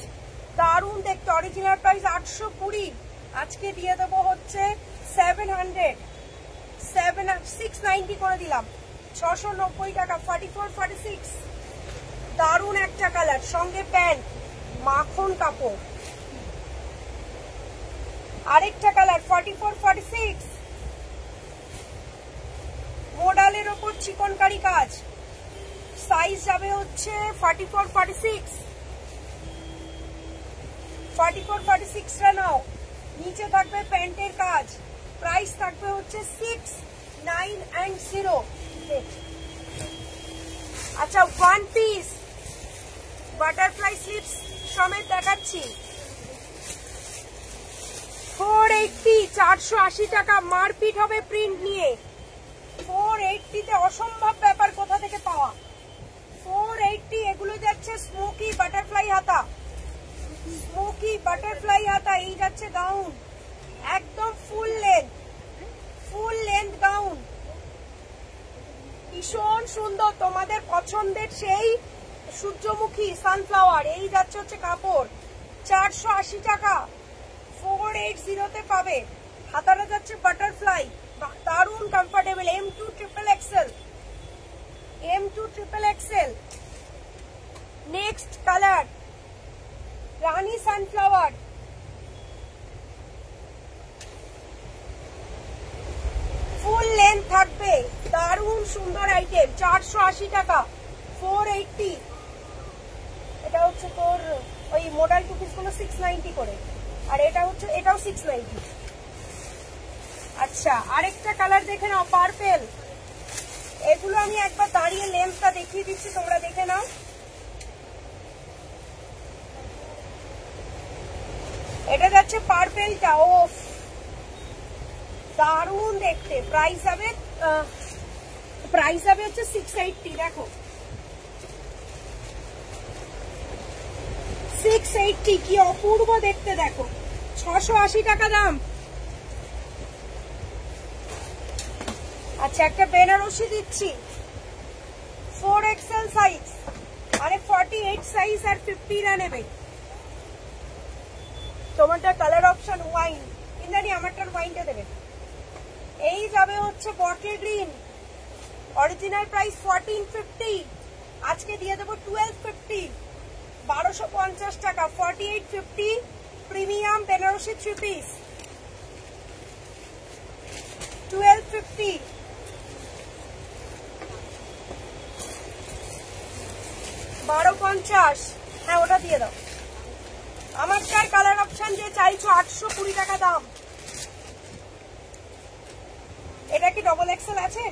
দারুণ দেখতে। অরিজিনাল প্রাইস 820, আজকে দিয়ে দেবো হচ্ছে 700, 690 করে দিলাম, 690 টাকা। 44, 46 দারুণ একটা কালার, সঙ্গে প্যান্ট, মাখন কাপড়। আরেকটা কালার 44, 46 মডেলের ওপর চিকনকারি কাজ, সাইজ যাবে হচ্ছে 44, 46, 44, 46 টা নাও। নিচে থাকবে প্যান্টের কাজ, প্রাইস থাকবে হচ্ছে 690। আচ্ছা 1 পিস বাটারফ্লাই স্লিভস সমেত দেখাচ্ছি 480, 480 টাকা। মারপিট হবে প্রিন্ট নিয়ে। 480 তে অসম্ভব ব্যাপার, কোথা থেকে পাওয়া 480। এগুলো যাচ্ছে স্মোকি বাটারফ্লাই হাতা, স্মোকি বাটারফ্লাই হাতা। এই যাচ্ছে গাউন, একদম ফুল লেন্থ গাউন, ভীষণ সুন্দর, তোমাদের পছন্দের সেই সূর্যমুখী সানফ্লাওয়ার। এই যাচ্ছে হচ্ছে কাপড়, 480 টাকা, 480 তে পাবে। হাতাটা যাচ্ছে বাটারফ্লাই, দারুণ comfortable. M2 triple XL, M2 triple XL. Next colour রানী সানফ্লাওয়ার, ফুল লেন্থ থাকবে, দারুণ সুন্দর আইটেম, 480 টাকা, 480। এটা হচ্ছে তোর ওই মডেল 2 পিস গুলো 690 করে, আর এটা হচ্ছে এটাও 690। আচ্ছা আরেকটা কালার দেখে নাও, পার্পেল। এগুলো আমি একবার দাঁড়িয়ে লেন্থটা দেখিয়ে দিচ্ছি, তোমরা দেখে নাও। এটা যাচ্ছে পার্পেলটা, ও দারুণ দেখতে। প্রাইস যাবে হচ্ছে 680। দেখো 680 কি অপূর্ব দেখতে, দেখো 680 টাকা দাম। আচ্ছা একটা বেনারসি দিচ্ছি 4XL সাইজ, মানে 48 সাইজ আর 50 রা নেবে। তোমারটা কালার অপশন ওয়াইন, ইন্দানি আমারটার ওয়াইনটা দেবে। এই যাবে হচ্ছে বটল গ্রিন, অরিজিনাল প্রাইস 1450, আজকে দিয়ে দেবো 1250, 1250 টাকা, 4850 প্রিমিয়াম বেনারসি 3 পিস 1250। $12.50, হ্যাঁ ওটা দিয়ে দাও। আমার চার কালার অপশন যে চাইছো 820 টাকা দাম। এটা কি ডবল এক্সেল আছে?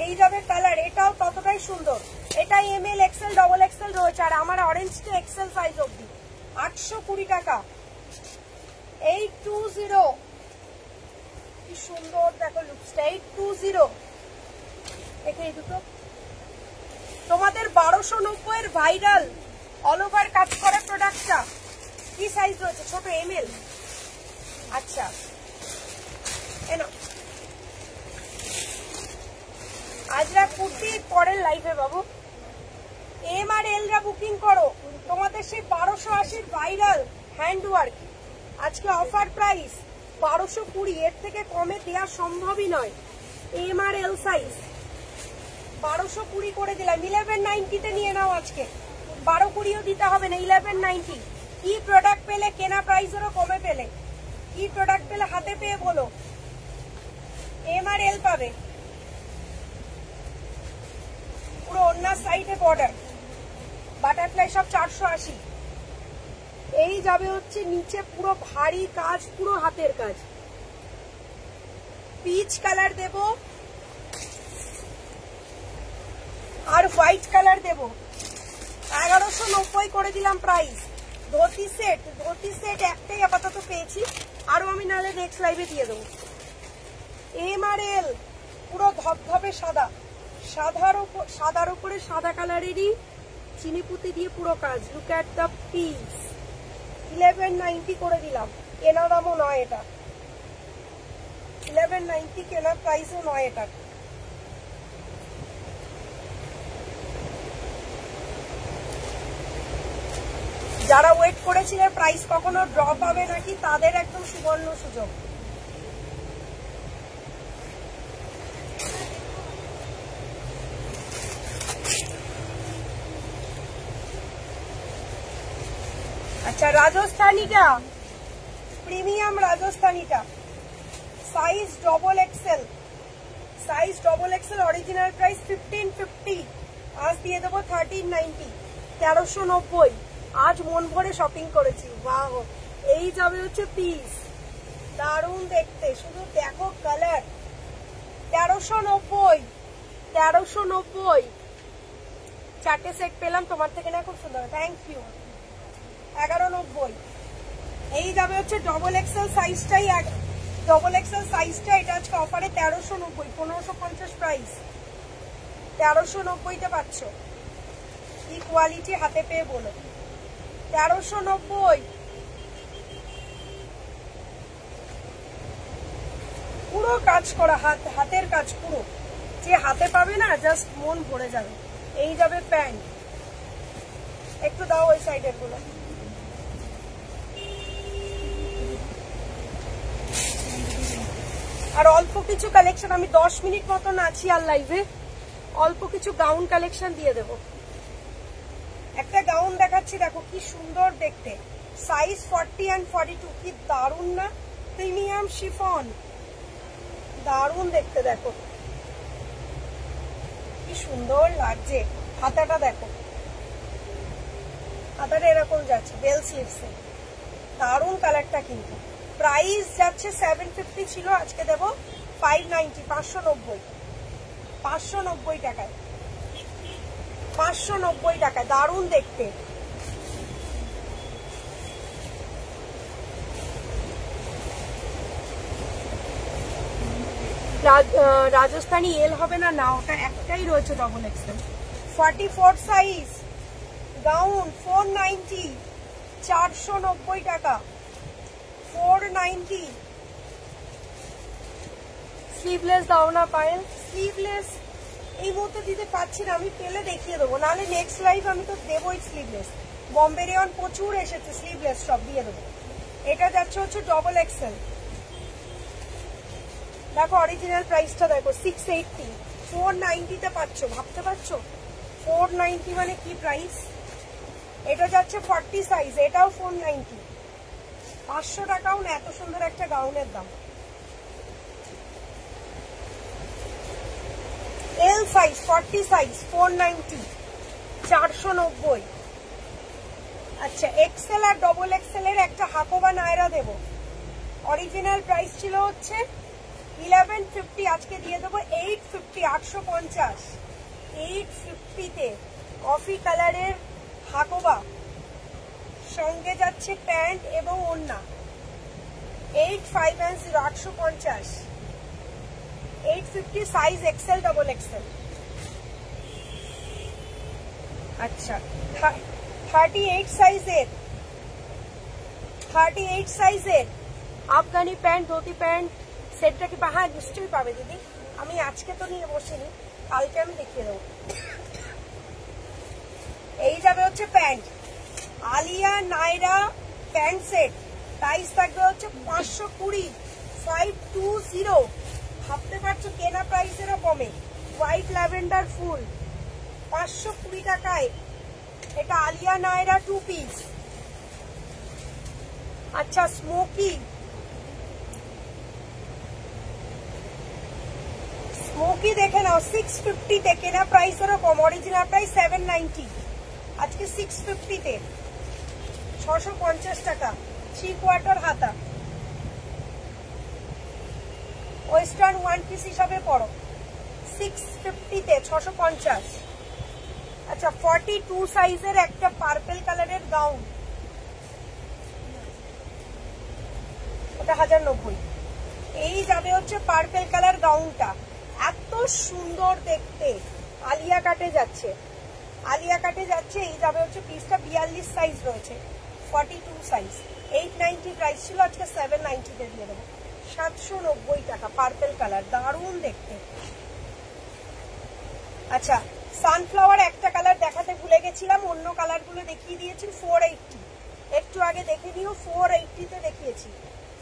এই যাবে কালার, এটাও ততটাই সুন্দর। এটা এমএল এক্সেল ডবল এক্সেল রয়েছে, আর আমার অরেঞ্জটা এক্সেল সাইজ অবধি। 820 টাকা। 820, কি সুন্দর দেখো লুকসটা। 820 দেখে এই দুটো তোমাদের 1290 এর ভাইরাল অল ওভার কাজ করা প্রোডাক্টটা কি সাইজ রয়েছে? ছোট এমএল। আচ্ছা এনো আজরা কুর্তি পরের লাইভে বাবু, এম আর এল রা বুকিং করো। তোমাদের সেই 1280 ভাইরাল হ্যান্ডওয়ার্ক আজকে অফার প্রাইস 1220, এর থেকে কমে দেওয়া সম্ভবই নয়। এম আর এল সাইজ 1220 করে দিলাম। 1190 তে নিয়ে নাও আজকে, 1220ও দিতে হবে না, 1190। কি প্রোডাক্ট পেলে কেনা প্রাইসেরও কমে পেলে, কি প্রোডাক্ট পেলে হাতে পেয়ে বলো। এম আর এল পাবে, পুরো ওন্নার সাইডে বর্ডার, বাটারফ্লাই সব 480। এই যাবে হচ্ছে নিচে পুরো ভারী কাজ, পুরো হাতের কাজ। পিচ কালার দেব আর হোয়াইট কালার দেব। 1190 করে দিলাম প্রাইস। ধোতি সেট একটাই আপাতত পেয়েছি, আরো আমি নাহলে নেক্সট লাইভে দিয়ে দেবো। এম আর এল পুরো ধপধপে সাদা, সাদার উপরে সাদা কালারেরই চিনিপুতি দিয়ে পুরো কাজ। Look at the piece. 1190 করে দিলাম, কেনা দামও নয় এটা। 1190 কেনা প্রাইসও নয় এটা। যারা ওয়েট করেছিলেন প্রাইস কখনো ড্রপ হবে নাকি, তাদের একদম সুবর্ণ সুযোগ। আচ্ছা রাজস্থানীটা, প্রিমিয়াম রাজস্থানীটা size double XL, original price 1550, আজ দিয়ে দেবো 1390, 1390। আজ মন ভরে শপিং করেছি। ওয়াও, এই যাবে হচ্ছে পিস, দারুণ দেখতে, শুধু দেখো কালার। 1390, চারটে সেট পেলাম তোমার থেকে না, খুব সুন্দর, থ্যাংক ইউ। 1190। এই যাবে হচ্ছে ডবল এক্সেল সাইজটা, এটা আজকে অফারে 1390, 1550 প্রাইস, 1390 তে পাচ্ছ। কি কোয়ালিটি হাতে পেয়ে বলো। 1390, পুরো কাজ করা, হাতের কাজ পুরো, যে হাতে পাবে না জাস্ট মন ভরে যাবে। এই যাবে প্যান্ট, একটু দাও ওই সাইডের গুলো। আর অল্প কিছু কালেকশন, আমি 10 মিনিট মতন আছি আর লাইভে, অল্প কিছু গাউন কালেকশন দিয়ে দেব। একটা গাউন দেখাচ্ছি, দেখো কি সুন্দর দেখতে, সাইজ 40 and 42, কি দারুণ না, প্রিমিয়াম শিফন, দারুণ দেখতে, দেখো কি সুন্দর লাগছে। হাতাটা দেখো, হাতাটা এরকম যাচ্ছে বেল স্লিভসে, দারুণ কালারটা। কিন্তু প্রাইস যাচ্ছে 750 ছিল, আজকে দেবো 590, 590 টাকায়, 590 টাকায়, দারুণ দেখতে। রাজস্থানী এল হবে না, না ওটা একটাই রয়েছে ডবল এক্সেল। 44 সাইজ গাউন 490, 490 টাকা, 490 স্লিভলেস দাও না পায়েল, স্লিভলেস এই মুহূর্তে দিতে পারছি না, আমি পেলে দেখিয়ে দেবো, নাহলে নেক্সট লাইভ আমি তো দেবোই স্লিভলেস। বম্বে রেয়ন প্রচুর এসেছে, স্লিভলেস সব দিয়ে দেবো। এটা যাচ্ছে হচ্ছে ডবল এক্সেল, দেখো অরিজিনাল প্রাইসটা দেখো 680, 490 তে পাচ্ছ, ভাবতে পারছো 490 মানে কি প্রাইস। এটা যাচ্ছে 40 সাইজ, এটাও 490, 500 টাকাও না এত সুন্দর একটা গাউনের দাম। L size 40 size 490, 490। আচ্ছা এক্সেল আর ডবল এক্সেল এর একটা হাকোবা নায়রা দেব, অরিজিনাল প্রাইস ছিল হচ্ছে 1150, আজকে দিয়ে দেবো 850, 850, 850 তে কফি কালারের হাকোবা, সঙ্গে যাচ্ছে প্যান্ট এবং ওড়না, 8510, 850, 850 সাইজ এক্সেল ডবল এক্সেল। আচ্ছা 38 সাইজের আফগানি প্যান্ট, ধুতি প্যান্ট সেটটা কি হ্যাঁ নিশ্চয়ই পাবে দিদি, আমি আজকে তো নিয়ে বসিনি, কালকে আমি দেখিয়ে দেবো। এই যাবে হচ্ছে pant, Alia Nayra pant set, price থাকবে হচ্ছে 520, 520, ভাবতে পারছো কেনা প্রাইসেরও কমে। হোয়াইট ল্যাভেন্ডার ফুল 520 টাকায়, এটা আলিয়া নায়রা 2 পিস। আচ্ছা স্মোকি দেখে নাও 650 তে, কেনা প্রাইসেরও কম, অরিজিনাল প্রাইস 790, আজকে 650 তে, 650 টাকা, 3/4 হাতা, ওয়েস্টার্ন ওয়ান পিস হিসাবে পড়ো, 650 তে 650। আচ্ছা 42 সাইজের একটা পার্পল কালারের গাউন, ওটা 1090। এই যাবে হচ্ছে পার্পল কালার গাউনটা, এত সুন্দর দেখতে, আলিয়া কাটে যাচ্ছে, এই যাবে হচ্ছে পিসটা 42 সাইজ রয়েছে, 42 সাইজ, 890 প্রাইস ছিল, আজকে 790 তে দিয়ে দেবো, 790 টাকা, পার্পল কালার দারুণ দেখতে। আচ্ছা সানফ্লাওয়ার একটা কালার দেখাতে ভুলে গেছিলাম, অন্য কালার গুলো দেখিয়ে দিয়েছি, 480, একটু আগে দেখে নিও, 480 তে দেখিয়েছি,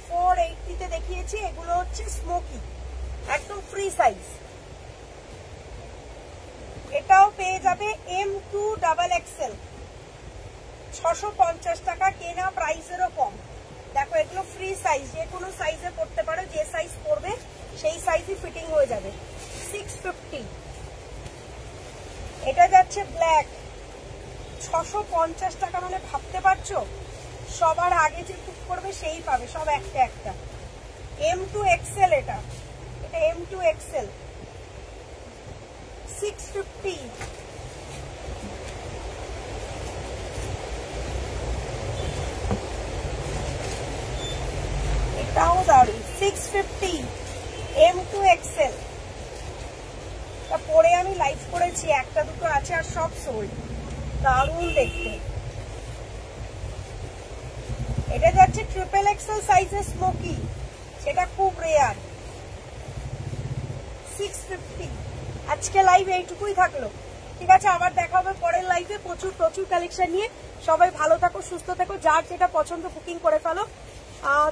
480 তে দেখিয়েছি। এগুলো হচ্ছে স্মোকি, একদম ফ্রি সাইজ, এটাও পেয়ে যাবে M2 ডাবল এক্সেল, 650 টাকা, কেনা প্রাইসেরও কম। দেখো এগুলো ফ্রি সাইজ, যে কোনো সাইজে পড়তে পারো, যে সাইজ পড়বে সেই সাইজই ফিটিং হয়ে যাবে, 650। এটা যাচ্ছে ব্ল্যাক, 650 টাকা, মানে ভাবতে পারছো সবার আগে যে বুক করবে সেই পাবে, সব একটা একটা। M2 এক্সেল, এটা M2 এক্সেল, 650। এটাও দারুণ, 650, M2 এক্সেল। পরে আমি লাইভ করেছি, একটা দুটো আছে আর সব সোল্ড, দারুণ দেখতে। এটা যাচ্ছে ট্রিপল এক্সেল সাইজের স্মোকি, সেটা খুব রেয়ার, 650। আজকে লাইভ এইটুকুই থাকলো, ঠিক আছে, আবার দেখা হবে পরের লাইভে প্রচুর কালেকশন নিয়ে। সবাই ভালো থাকো, সুস্থ থাকো, যার যেটা পছন্দ বুকিং করে ফেলো।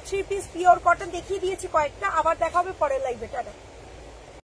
3 পিস পিওর কটন দেখিয়ে দিয়েছি কয়েকটা, আবার দেখা হবে পরের লাইভে, টাটা।